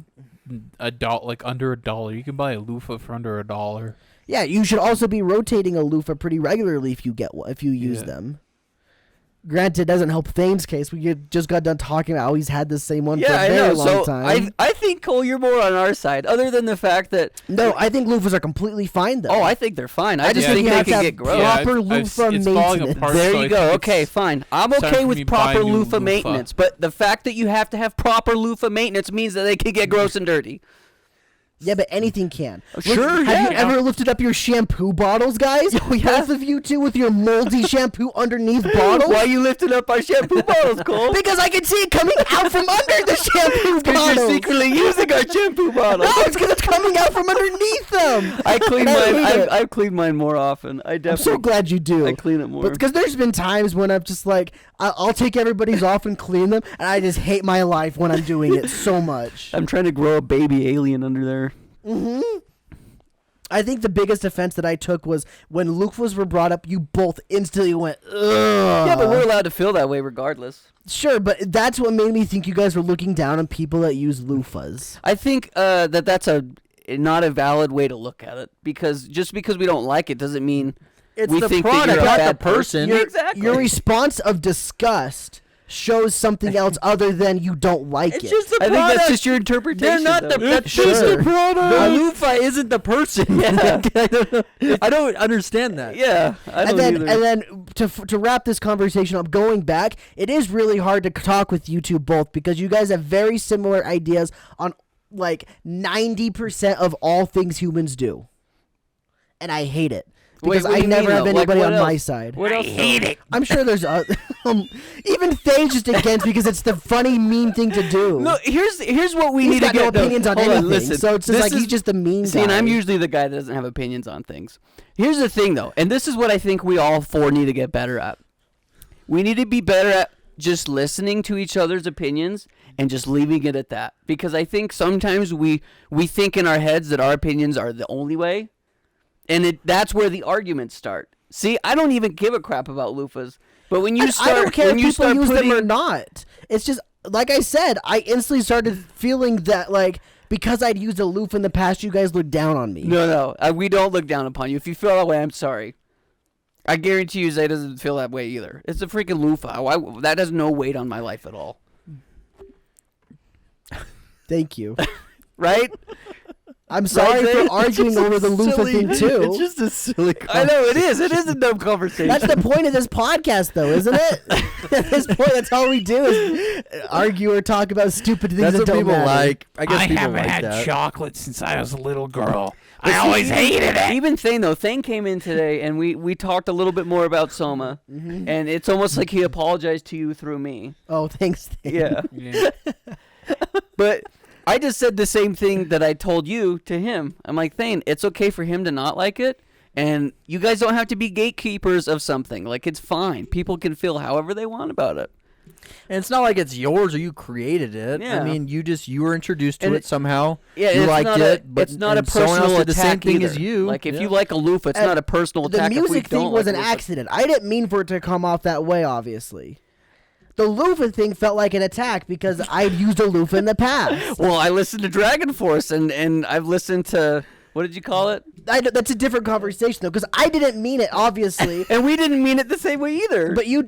like under $1. You can buy a loofah for under $1. Yeah, you should also be rotating a loofah pretty regularly if you use Yeah. them. Granted, it doesn't help Thane's case. We just got done talking about how he's had the same one for a very long time. I think, Cole, you're more on our side, other than the fact that... No, I think loofahs are completely fine, though. Oh, I think they're fine. I just think think you they have to can have get gross. proper loofah it's falling maintenance. apart, There so you I go. think Okay, it's fine. I'm time okay for with me to buy a proper new loofah loofah. maintenance, but the fact that you have to have proper loofah maintenance means that they can get gross and dirty. Yeah, but anything can. Sure, Have yeah. you ever lifted up your shampoo bottles, guys? Both of you two with your moldy shampoo underneath bottles? Why are you lifting up our shampoo bottles, Cole? Because I can see it coming out from under the shampoo Because bottles. you're secretly using our shampoo bottles. No, it's because it's coming out from underneath them. I clean And I mine. hate it. I've cleaned mine more often. I I'm definitely. so glad you do. I clean it more. But because there's been times when I'm just like, I'll take everybody's off and clean them, and I just hate my life when I'm doing it so much. I'm trying to grow a baby alien under there. I think the biggest offense that I took was when loofahs were brought up, you both instantly went, ugh. Yeah, but we're allowed to feel that way regardless. Sure, but that's what made me think you guys were looking down on people that use loofahs. I think that's not a valid way to look at it, because just because we don't like it doesn't mean It's we the think product, that you're a not bad the person. Exactly. Your response of disgust shows something else other than you don't like It's it. just the I think product. that's just your interpretation. They're not though. the. That's Sure. just the product. The loofah isn't the person. Yeah. I don't understand that. Yeah, I don't either. And then to wrap this conversation up, going back, it is really hard to talk with you two both because you guys have very similar ideas on like 90% of all things humans do, and I hate it. Because Wait, what do I you never mean, have though? Like, anybody what on my else? side. What else? it. I'm sure there's even Thane's just against because it's the funny mean thing to do. No, here's what we He's need got to no get. opinions on Hold anything, listen. so it's just This like he's just the mean See, guy. and I'm usually the guy that doesn't have opinions on things. Here's the thing, though, and this is what I think we all four need to get better at. We need to be better at just listening to each other's opinions and just leaving it at that. Because I think sometimes we think in our heads that our opinions are the only way, and that's where the arguments start. See, I don't even give a crap about loofahs, but when you start, I don't care when if you people start use putting, them or not. It's just like I said. I instantly started feeling that like because I'd used a loofah in the past, you guys looked down on me. No, we don't look down upon you. If you feel that way, I'm sorry. I guarantee you Zay doesn't feel that way either. It's a freaking loofah. That has no weight on my life at all. Thank you. Right? I'm sorry Zay? for arguing over the loofah thing too. It's just a silly. I know it is. It is a dumb conversation. That's the point of this podcast, though, isn't it? At this point, that's all we do is argue or talk about stupid things That's that what don't people matter. like. I guess I people haven't like had that. chocolate since I was a little girl. But I see, always hated it. Even Thane, though. Thane came in today, and we talked a little bit more about Soma. And it's almost like he apologized to you through me. Oh, thanks. Thane. Yeah. Yeah. But I just said the same thing that I told you to him. I'm like, Thane, it's okay for him to not like it. And you guys don't have to be gatekeepers of something. Like, it's fine. People can feel however they want about it. And it's not like it's yours or you created it. Yeah. I mean, you were introduced to And it somehow. Yeah, you it's liked not it, but it's not a and someone personal else did the same attack thing either. as you. Like, if Yeah. you like a loofah, it's And not a personal The attack. if we music thing don't was like an a loofah. accident. I didn't mean for it to come off that way, obviously. The loofah thing felt like an attack because I'd used a loofah in the past. Well, I listened to Dragon Force, and I've listened to What did you call it? That's a different conversation though, because I didn't mean it, obviously. And we didn't mean it the same way either. But you,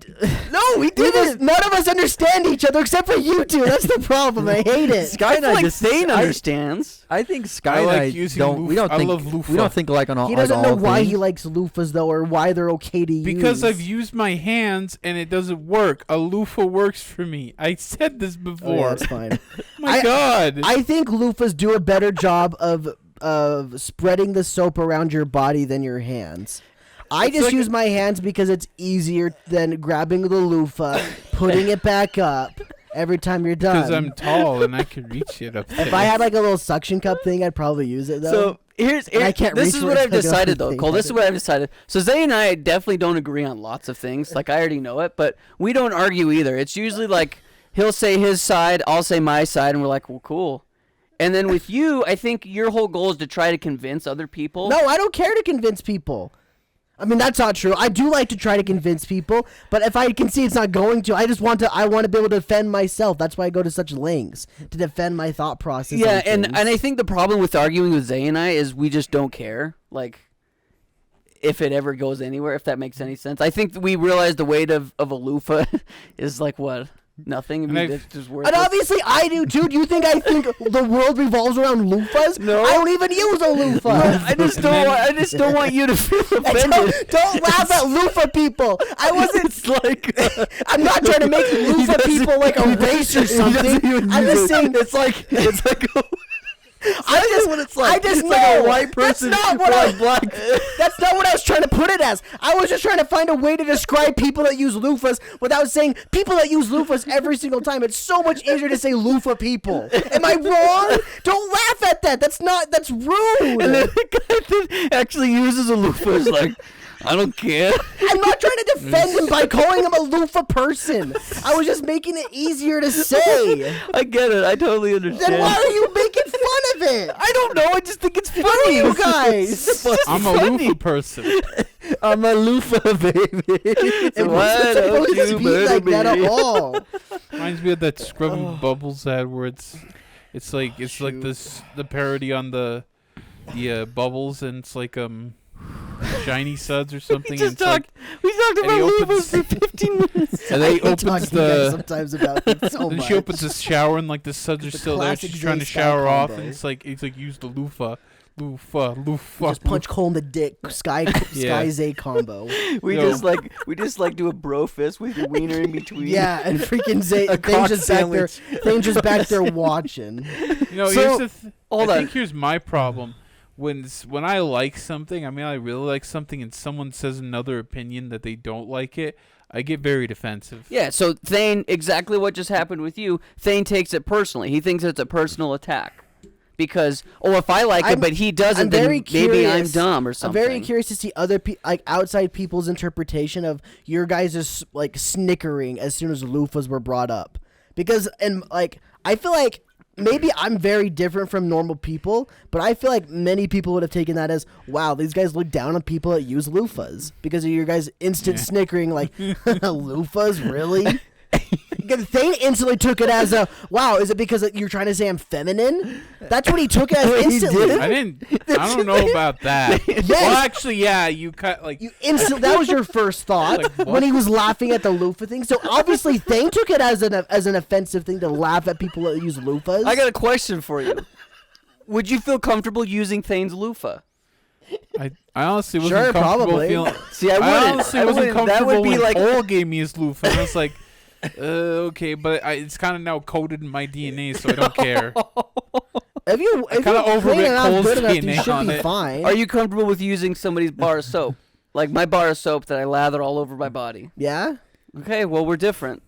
no, we didn't. None of us understand each other except for you two. That's the problem. I hate it. Sky I and feel I like just Thane understands. I think Sky I and like I using don't. We don't I think. love loofah. We don't think like on all. He doesn't know all why things. he likes loofahs though, or why they're okay to use. Because I've used my hands and it doesn't work. A loofah works for me. I said this Oh, yeah, before. that's fine. My God. I think loofahs do a better job of spreading the soap around your body than your hands. I It's just like use my hands because it's easier than grabbing the loofah, putting it back up every time you're done. Because I'm tall and I can reach it up there. If I had like a little suction cup thing, I'd probably use it though. So here's And I can't this reach is for what it I've like decided though, anything. Cole. This is what I've decided. So Zay and I definitely don't agree on lots of things. Like I already know it, but we don't argue either. It's usually like he'll say his side, I'll say my side, and we're like, well, cool. And then with you, I think your whole goal is to try to convince other people. No, I don't care to convince people. I mean, that's not true. I do like to try to convince people, but if I can see it's not going to, I want to be able to defend myself. That's why I go to such lengths to defend my thought process. Yeah, on and things. I think the problem with arguing with Zay and I is we just don't care. Like, if it ever goes anywhere, if that makes any sense. I think we realize the weight of a loofah is like what? Nothing. I mean, And it's just worthless. And obviously I do too. Do you think I think the world revolves around loofahs? No. I don't even use a loofah. I just don't want you to feel And offended. don't laugh at loofah people. I wasn't. It's like I'm not trying to make loofah people like a race or something. I'm just saying. it's like I just it's know. like a white person That's not what or I. a black. That's not what I was trying to put it as. I was just trying to find a way to describe people that use loofahs without saying people that use loofahs every single time. It's so much easier to say loofah people. Am I wrong? Don't laugh at that. That's rude. And then the guy that actually uses a loofah is like, I don't care. I'm not trying to defend him by calling him a loofah person. I was just making it easier to say. I get it. I totally understand. Then why are you making fun of it? I don't know. I just think it's Who are funny. you guys? It's just I'm a funny. loofah person. I'm a loofah, baby. It Why wasn't don't supposed to you be murder like that me? at all. Reminds me of that scrubbing bubbles ad where it's like this the parody on the bubbles and it's like shiny suds or something. We just and talked. We talked and he about opens- loofahs for 15 minutes. and I they hate opens talking to you guys the sometimes about it so and much. she opens the shower and like the suds are The still there. classic She's trying to Zay style shower off combo. and it's like use the loofah. Just punch Cole in the dick. Sky Zay combo. We Yo. just like do a bro fist with your wiener in between. Yeah, and freaking Zay. A Thing's cock just back there. sandwich. Thing's just back there watching. You know, So, here's the hold I on. think here's my problem. When I like something, I mean, I really like something, and someone says another opinion that they don't like it, I get very defensive. Yeah, so Thane, exactly what just happened with you, Thane takes it personally. He thinks it's a personal attack. Because, if I like it, but he doesn't, I'm then very maybe I'm curious. dumb or I'm something. very curious to see other outside people's interpretation of your guys' like snickering as soon as loofahs were brought up, because I feel like maybe I'm very different from normal people, but I feel like many people would have taken that as, wow, these guys look down on people that use loofahs because of your guys' instant snickering, like loofahs, really? Thane instantly took it as a, wow, is it because you're trying to say I'm feminine? That's what he took it as instantly. I don't know about that. Well, actually, yeah, you cut like You that was your first thought Like, what? when he was laughing at the loofah thing. So obviously Thane took it as an offensive thing to laugh at people that use loofahs. I got a question for you. Would you feel comfortable using Thane's loofah? I honestly wasn't Sure, comfortable probably. feeling. See, I I wouldn't. honestly I wasn't wouldn't. That comfortable would be when like Cole gave me his loofah. And I was like, okay, but it's kind of now coded in my DNA, so I don't care. if you kinda you're clean overwrit enough, Cole's good enough, you DNA should on be it. fine. Are you comfortable with using somebody's bar of soap? Like my bar of soap that I lather all over my body. Yeah. Okay, well, we're different.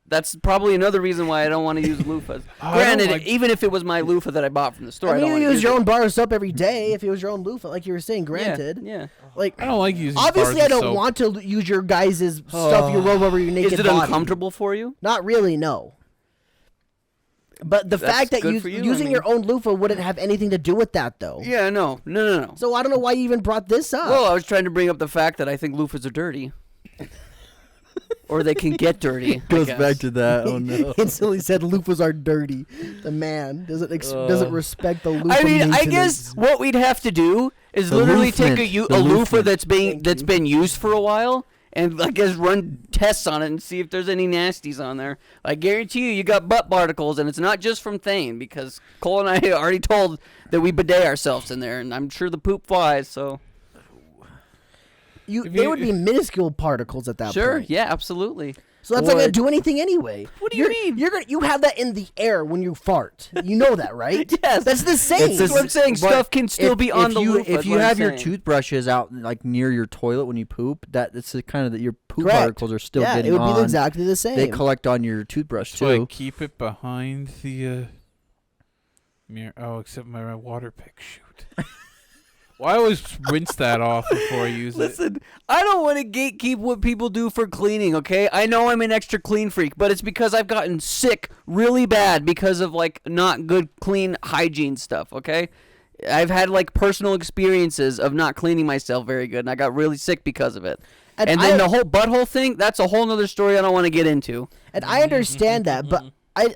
That's probably another reason why I don't want to use loofahs. I don't Granted, like- even if it was my loofah that I bought from the store, I mean, don't you wanna use your it. own bar of soap every day if it was your own loofah, like you were saying. Yeah, Granted, yeah. like I don't like using. obviously bars I of don't soap. want to use your guys' stuff you roll over your naked Is it body. uncomfortable for you? Not really, no. But the That's fact that good for you, I using mean. your own loofah wouldn't have anything to do with that, though. Yeah, no. So I don't know why you even brought this up. Well, I was trying to bring up the fact that I think loofahs are dirty. or they can get dirty. Goes back to that. Oh no. Instantly said loofahs are dirty. The man doesn't respect the loofah. I mean, I maintenance. guess what we'd have to do is The literally take loofment. a The loofah loofment. that's been used for a while, and I guess run tests on it and see if there's any nasties on there. I guarantee you got butt particles, and it's not just from Thane, because Cole and I already told that we bidet ourselves in there, and I'm sure the poop flies. So They would be minuscule particles at that sure, point. yeah, absolutely. So that's not gonna do anything anyway. What do you mean? You have that in the air when you fart. You know that, right? Yes. That's the same. That's what I'm saying. But Stuff can still be on the loofah. If is you what I'm have your saying. toothbrushes out like near your toilet when you poop, it's kind of that your poop Correct. particles are still yeah, getting it would on. be exactly the same. They collect on your toothbrush So I too. keep it behind the mirror. Oh, except my water pick. Shoot. Well, I always rinse that off before I use it. Listen, I don't want to gatekeep what people do for cleaning, okay? I know I'm an extra clean freak, but it's because I've gotten sick really bad because of, like, not good clean hygiene stuff, okay? I've had, like, personal experiences of not cleaning myself very good, and I got really sick because of it. And then the whole butthole thing, that's a whole nother story I don't want to get into. And I understand that, but I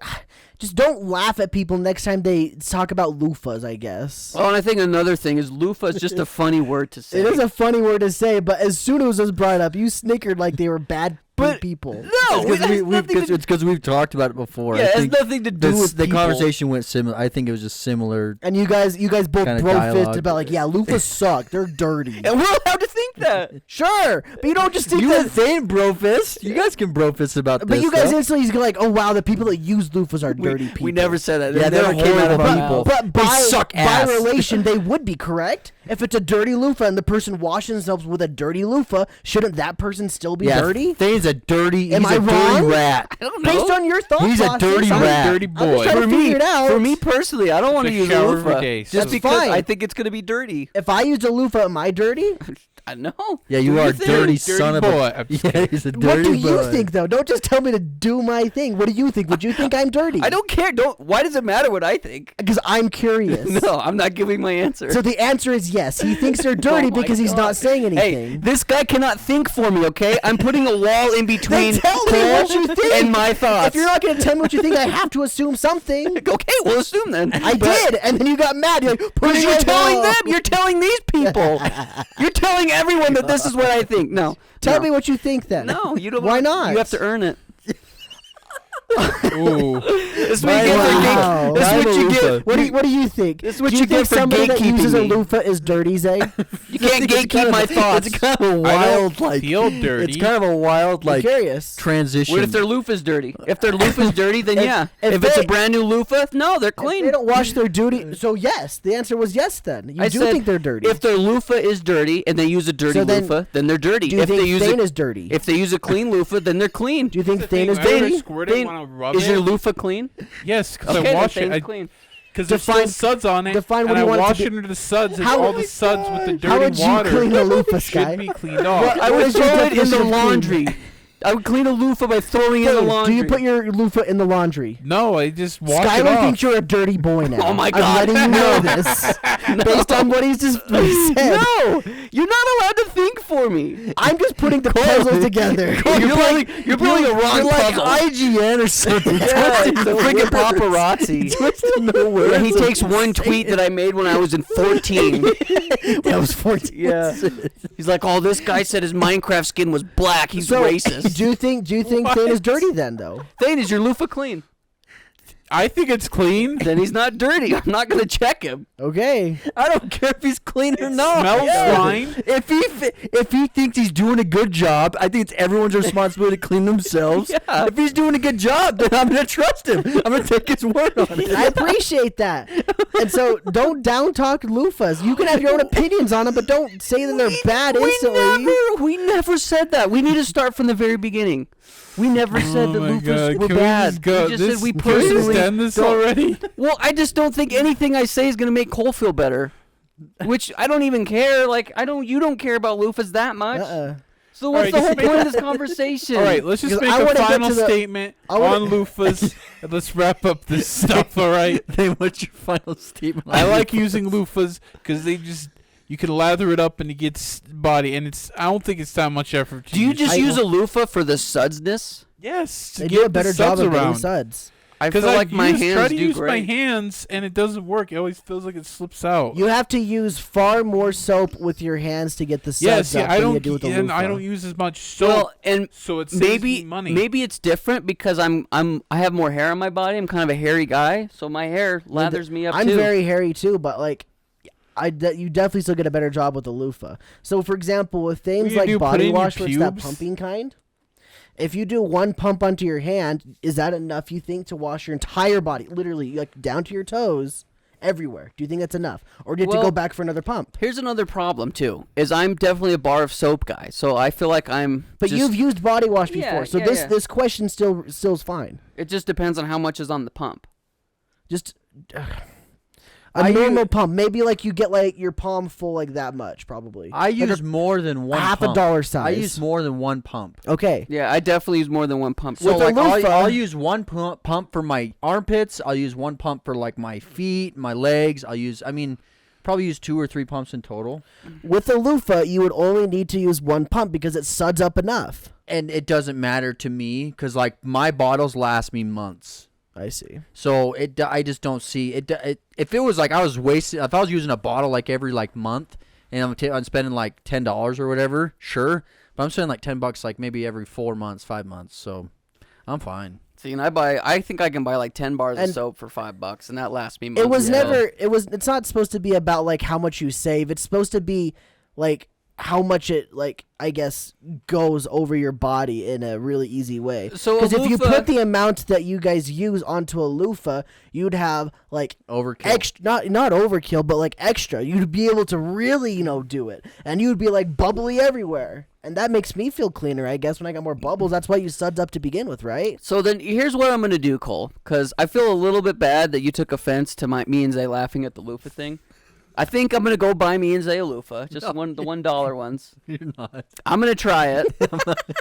just don't laugh at people next time they talk about loofahs, I guess. Oh, and I think another thing is loofah is just a funny word to say. It is a funny word to say, but as soon as it was brought up, you snickered like they were bad But- people. No, it has nothing to It's because we've talked about it before. Yeah, I it has think nothing to do with the people. conversation went similar. I think it was just similar. And you guys both Kinda bro-fisted dialogue. about like, yeah, loofahs suck. They're dirty. And we're allowed to think that. Sure, but you don't just think You that. and Thane brofist. You guys can brofist about But this. you guys stuff. instantly go like, oh wow, the people that use loofahs are dirty people. We never said that. Yeah, It they're never came out of our horrible mouth. people. But They by, suck by ass. relation, they would be correct. If it's a dirty loofah and the person washing themselves with a dirty loofah, shouldn't that person still be yeah, dirty? Thane's a dirty. Am he's I a dirty wrong? rat. I don't know. Based on your thought He's a process, dirty I'm- rat. Dirty I'm just boy. trying to For me, figure it out. for me personally, I don't want to The use a shower loofah bidet, just so- That's because fine. I think it's going to be dirty. If I used a loofah, am I dirty? I know. Yeah, you Do are a think? dirty Dirty son of boy. a. I'm just Yeah, he's a dirty What do you boy. think, though? Don't just tell me to do my thing. What do you think? Would you think I'm dirty? I don't care. Why does it matter what I think? Because I'm curious. No, I'm not giving my answer. So the answer is yes. He thinks they're dirty Oh my because he's God. not saying Hey, anything. this guy cannot think for me, okay? I'm putting a wall in between Then tell me what you Cole think. and my thoughts. If you're not going to tell me what you think, I have to assume something. Okay, we'll assume then. I did, and then you got mad. You're like, Because you're "Put it telling on." them. You're telling these people. You're telling everyone that this is what I think. No. Tell no. me what you think then. No, you don't. Why not? You have to earn it. Ooh. This is what you get for Wow. gate. This is what you get. What do you think? This is what do you think get for somebody that gatekeeping uses a me. loofah is dirty, Zay? You can't gatekeep my thoughts. It's kind of a I wild, don't like. feel dirty. It's kind of a wild, I'm like, curious. transition. What if their loofah's dirty? If their loofah's dirty, then yeah. if If it's they- a brand new loofah, no, they're If clean. they don't wash their duty. So yes, the answer was yes. Then you I do said think they're dirty. If their loofah is dirty and they use a dirty So then, loofah, then they're dirty. do you If they think use Thane a, is dirty? if they use a clean loofah, then they're clean. Do you think That's the Thane is thing, whenever I dirty? squirt it, Thane- when I rub Is it, your loofah clean? yes, because Okay, I then wash Thane's it. clean. Because there's still Define- suds on it, define what and I you want it to wash be. it under the suds, and How- all the suds with the dirty How would you water clean a loofah, should Sky? be cleaned off. Well, I What would is your throw it in definition the of clean? laundry. I would clean a loofah by throwing it in the Thane, laundry. do you put your loofah in the laundry? No, I just wash it Skylar off. thinks you're a dirty boy now. Oh my I'm God. letting you know this based on what he's just what he said. No, you're not allowed to think for me. I'm just putting the puzzles together. You're building a wrong You're like puzzle. IGN or something. Yeah, Twisting the the freaking words. paparazzi. Twisting the words. Yeah, he takes one tweet that I made when I was in 14. That was 14. Yeah. He's like, oh, this guy said his Minecraft skin was black. He's So, racist. do you think Thane is dirty then, though? Thane, is your loofah clean? I think it's clean. Then he's not dirty. I'm not going to check him. Okay. I don't care if he's clean or not. Smells fine. If he thinks he's doing a good job, I think it's everyone's responsibility to clean themselves. Yeah. If he's doing a good job, then I'm gonna trust him. I'm gonna take his word on it. I appreciate that. And so don't down talk loofahs. You can have your own opinions on them, but don't say that they're bad instantly. We never said that. We need to start from the very beginning. We never said that Oh my loofahs God. were Can we bad. just go? We just This- said we can we just personally end this don't- already? Well, I just don't think anything I say is going to make Cole feel better. Which I don't even care. Like you don't care about loofahs that much. So what's Alright, the just whole make- point of this conversation? All right, let's just Because make I a wanna get final to the- statement I wanna- on loofahs, and let's wrap up this stuff. All right. Then what's your final statement? I like using loofahs because You can lather it up and it gets body, and I don't think it's that much effort. Do you just use a loofah for the sudsness? Yes, to They get do a the better job suds of getting around. suds. I feel like my try hands to do use great. my hands, and it doesn't work. It always feels like it slips out. You have to use far more soap with your hands to get the yeah, suds see, up I than don't. you do with the And I loofah. don't use as much soap, Well, and so it saves me maybe money. it's different because I have more hair on my body. I'm kind of a hairy guy, so my hair lathers me up I'm too. very hairy too, but like, you definitely still get a better job with the loofah. So, for example, with things you like do, put body in your wash, where it's that pubes? pumping kind, if you do one pump onto your hand, is that enough, you think, to wash your entire body, literally, like down to your toes, everywhere? Do you think that's enough, or do you have to Well, go back for another pump? Here's another problem too: is I'm definitely a bar of soap guy, so I feel like I'm. But just, you've used body wash before, Yeah, so yeah, this yeah. this question still is fine. It just depends on how much is on the pump. Just I a normal use- pump, maybe like you get like your palm full, like that much, probably. I Like use more than one half pump. a dollar size. I use more than one pump. Okay. Yeah, I definitely use more than one pump. So With a like loofah- I'll use one pump for my armpits. I'll use one pump for like my feet, my legs. Probably use 2 or 3 pumps in total. With a loofah, you would only need to use one pump because it suds up enough. And it doesn't matter to me because like my bottles last me months. I see. So I just don't see it. If it was like I was wasting, if I was using a bottle like every like month, and I'm spending like $10 or whatever, sure. But I'm spending like $10 like maybe every 4 months, 5 months. So I'm fine. See, and I think I can buy like 10 bars of And soap for $5, and that lasts me months. It was Yeah. never. It's not supposed to be about like how much you save. It's supposed to be like how much it, like, I guess, goes over your body in a really easy way. So a Because if you loofah- put the amount that you guys use onto a loofah, you'd have like Overkill. extra, not overkill, but like extra. You'd be able to really, do it, and you'd be like bubbly everywhere, and that makes me feel cleaner, I guess, when I got more bubbles. That's why you suds up to begin with, right? So then here's what I'm going to do, Cole, because I feel a little bit bad that you took offense to me and Zay laughing at the loofah thing. I think I'm going to go buy me and Zay a loofah, just the $1 ones. You're not. I'm going to try it,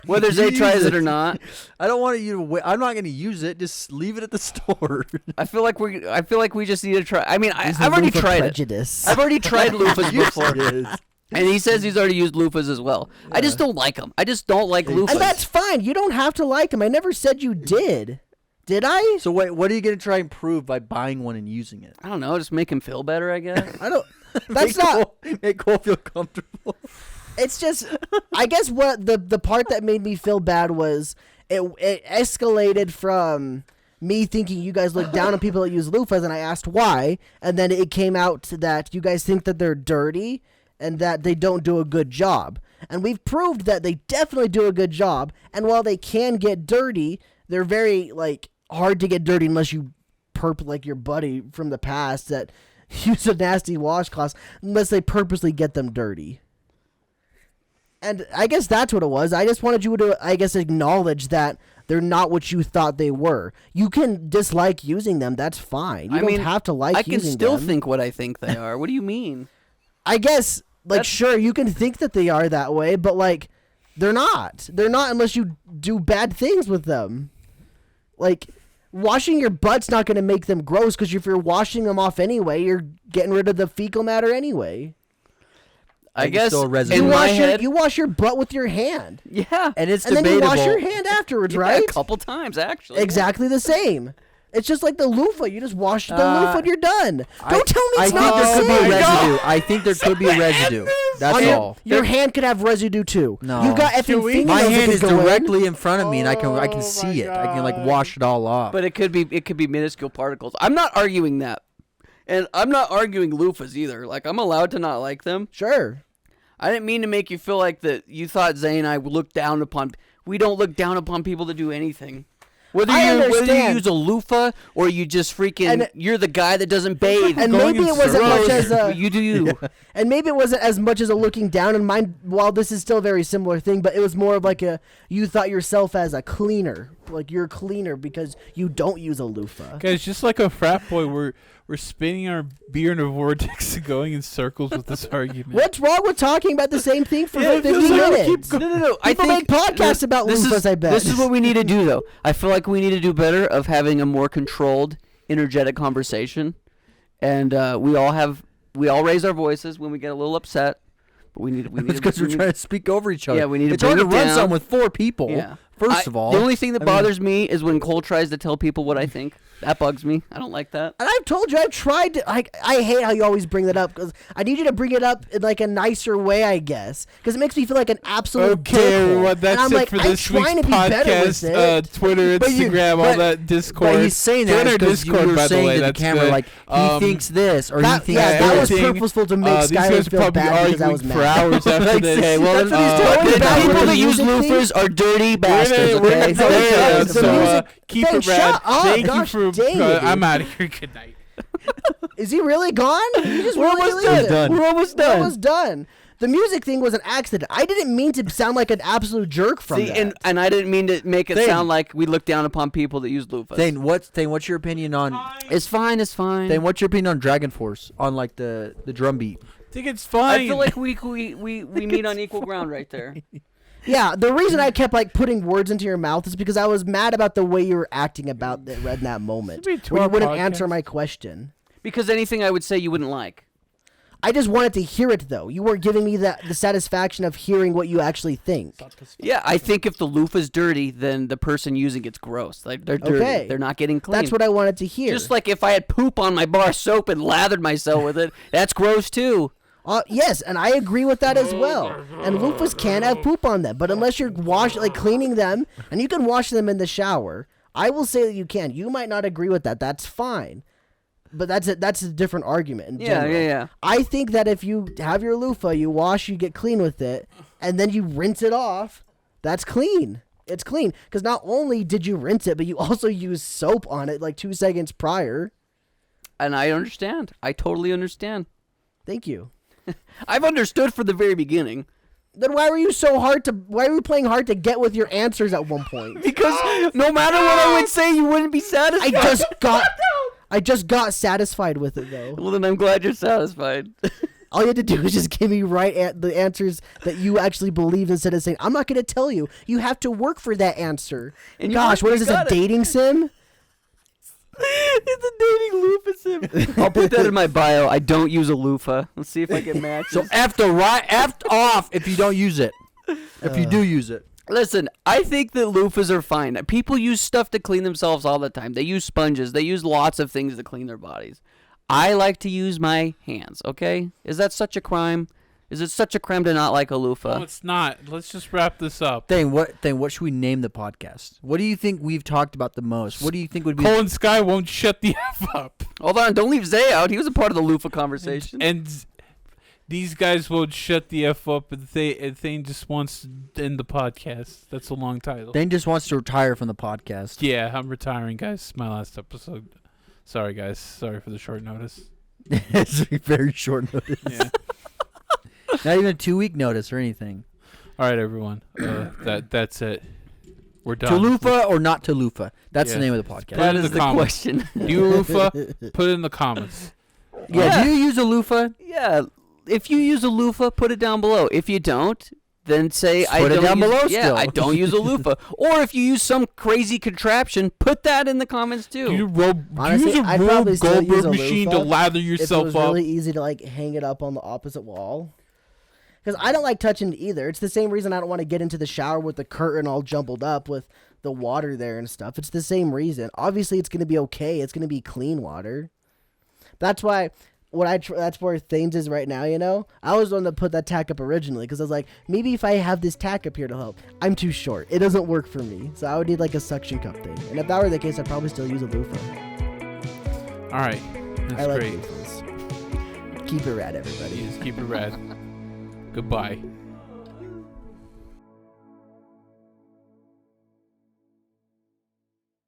whether Zay Use tries it it. or not. I don't want you to wait. I'm not going to use it. Just leave it at the store. I feel like we just need to try. I mean, It's I've a already loofah tried prejudice. it. I've already tried loofahs before. It is. And he says he's already used loofahs as well. I just don't like them. I just don't like loofahs. And that's fine. You don't have to like them. I never said you did. Did I? So wait, what are you going to try and prove by buying one and using it? I don't know. Just make him feel better, I guess. I don't. That's not. Make Cole feel comfortable. It's just. I guess what the part that made me feel bad was it escalated from me thinking you guys look down on people that use loofahs, and I asked why, and then it came out that you guys think that they're dirty and that they don't do a good job. And we've proved that they definitely do a good job. And while they can get dirty, they're very like hard to get dirty unless you perp like your buddy from the past that use a nasty washcloth, unless they purposely get them dirty. And I guess that's what it was. I just wanted you to, I guess, acknowledge that they're not what you thought they were. You can dislike using them. That's fine. You don't have to like I can using still them. think what I think they are. What do you mean? I guess, like, That's- sure, you can think that they are that way, but, like, they're not. They're not unless you do bad things with them. Like, washing your butt's not going to make them gross, because if you're washing them off anyway, you're getting rid of the fecal matter anyway. I Like, guess still a residue. in You my wash, head, you wash your butt with your hand. yeah, And it's And then you debatable. wash your hand afterwards, yeah, right? a couple times actually. Exactly the same. It's just like the loofah. You just wash the loofah and you're done. I- Don't tell me I it's think not there the could be same. residue. I think there could be residue. That's On all. your hand could have residue too. No. You got effing we- fingernails My that hand could is go in. directly in front of me, and I Oh can see my it. I can like God. wash it all off. But it could be minuscule particles. I'm not arguing that, and I'm not arguing loofahs either. Like I'm allowed to not like them. Sure. I didn't mean to make you feel like that. You thought Zay and I would look down upon. We don't look down upon people that do anything. Whether I you understand. use a loofah or you just freaking, And- you're the guy that doesn't bathe. And Going maybe in it wasn't much Gross. as You do you. and maybe it wasn't as much as a looking down in mine. While this is still a very similar thing, but it was more of like you thought yourself as a cleaner, like you're cleaner because you don't use a loofah. Guys, just like a frat boy, we're spinning our beer in a vortex and going in circles with this argument. What's wrong with talking about the same thing for Yeah, it 50 feels like we minutes? keep No. I People think make podcasts about this loofahs, is, I bet. This is what we need to do, though. I feel like we need to do better of having a more controlled, energetic conversation, and we all have We all raise our voices when we get a little upset. But we need It's because we're trying to speak over each other. Yeah, we need to It's hard to bring it run down. something with 4 people. Yeah. First of all, the only thing that bothers me is when Cole tries to tell people what I think. That bugs me. I don't like that. And I've told you, I've tried to. I hate how you always bring that up because I need you to bring it up in like a nicer way, I guess, because it makes me feel like an absolute. Okay, dickhole. everyone, And that's I'm it like, for I'm this week's trying to be better with podcast. it. Twitter, But you- Instagram, all but- that Discord. but he's saying Join that our because you Discord, were by the saying way. to the That's camera good. like he thinks this or he That, thinks yeah, that was everything. purposeful to make These Skylar guys feel probably bad because I arguing was for mad. hours after this. Okay, well, That's what he's doing. the About people the that use music thing? loofahs are dirty bastards. We're Okay, gonna so tell it's- you, it's the so, music keep thing. it rad. Shut up. Thank Gosh you for. dang it, I'm dude. out of here. Good night. Is he really gone? He just We're really almost leaves done. it. We're almost We're done. almost done. The music thing was an accident. I didn't mean to sound like an absolute jerk from See, that. and I didn't mean to make it Thane. sound like we look down upon people that use loofahs. Thane, what's your opinion on It's fine. It's fine. Thane, what's your opinion on Dragon Force on like the drum beat? I think it's fine. I feel like we meet on equal ground right there. Yeah, the reason I kept like putting words into your mouth is because I was mad about the way you were acting about it in that moment. Should we Where you tweet wouldn't podcast? answer my question. Because anything I would say you wouldn't like. I just wanted to hear it though. You weren't giving me the satisfaction of hearing what you actually think. Yeah, I think if the loofah's dirty, then the person using it's gross. Like they're dirty. Okay. They're not getting clean. That's what I wanted to hear. Just like if I had poop on my bar soap and lathered myself with it, that's gross too. Yes, and I agree with that as well. And loofahs can have poop on them, but unless you're cleaning them, and you can wash them in the shower, I will say that you can. You might not agree with that. That's fine. But that's a different argument in general. Yeah. I think that if you have your loofah, you wash, you get clean with it, and then you rinse it off, that's clean. It's clean. Because not only did you rinse it, but you also used soap on it like 2 seconds prior. And I understand. I totally understand. Thank you. I've understood from the very beginning. Then why were you playing hard to get with your answers at one point? Because no matter what I would say, you wouldn't be satisfied. I just got satisfied with it though. Well, then I'm glad you're satisfied. All you had to do is just give me the answers that you actually believe instead of saying, I'm not going to tell you. You have to work for that answer. And Gosh, what is this, a dating sim? It's a dating loofah sim. I'll put that in my bio. I don't use a loofah. Let's see if I get matches. So F off if you don't use it. If you do use it. Listen, I think that loofahs are fine. People use stuff to clean themselves all the time. They use sponges. They use lots of things to clean their bodies. I like to use my hands, okay? Is that such a crime? Is it such a crime to not like a loofah? No, it's not. Let's just wrap this up. Thane, what should we name the podcast? What do you think we've talked about the most? What do you think would be Colin Sky won't shut the F up. Hold on, don't leave Zay out. He was a part of the loofah conversation. And these guys won't shut the F up, and Thane just wants to end the podcast. That's a long title. Thane just wants to retire from the podcast. Yeah, I'm retiring, guys. It's my last episode. Sorry, guys. Sorry for the short notice. It's a very short notice. Yeah. Not even a 2-week notice or anything. All right, everyone. That's it. We're done. To loofah or not to loofah? That's Yeah. the name of the podcast. Put That it in is the the comments. question. Do you loofah? Put it in the comments. Yeah, do you use a loofah? Yeah, if you use a loofah, put it down below. If you don't, then say I put it don't down use, below yeah, still. I don't use a loofah. Or if you use some crazy contraption, put that in the comments too. Do you Honestly, use a I'd Rube probably still use Goldberg a machine to loofah lather If it yourself was up? really easy to like hang it up on the opposite wall. Because I don't like touching it either. It's the same reason I don't want to get into the shower with the curtain all jumbled up with the water there and stuff. It's the same reason. Obviously, it's going to be okay. It's going to be clean water. That's why that's where Thanes is right now, you know? I was the one that put that tack up originally because I was like, maybe if I have this tack up here to help. I'm too short. It doesn't work for me. So I would need like a suction cup thing. And if that were the case, I'd probably still use a loofah. All right. That's I like great. loofahs. Keep it rad, everybody. Just keep it rad. Goodbye.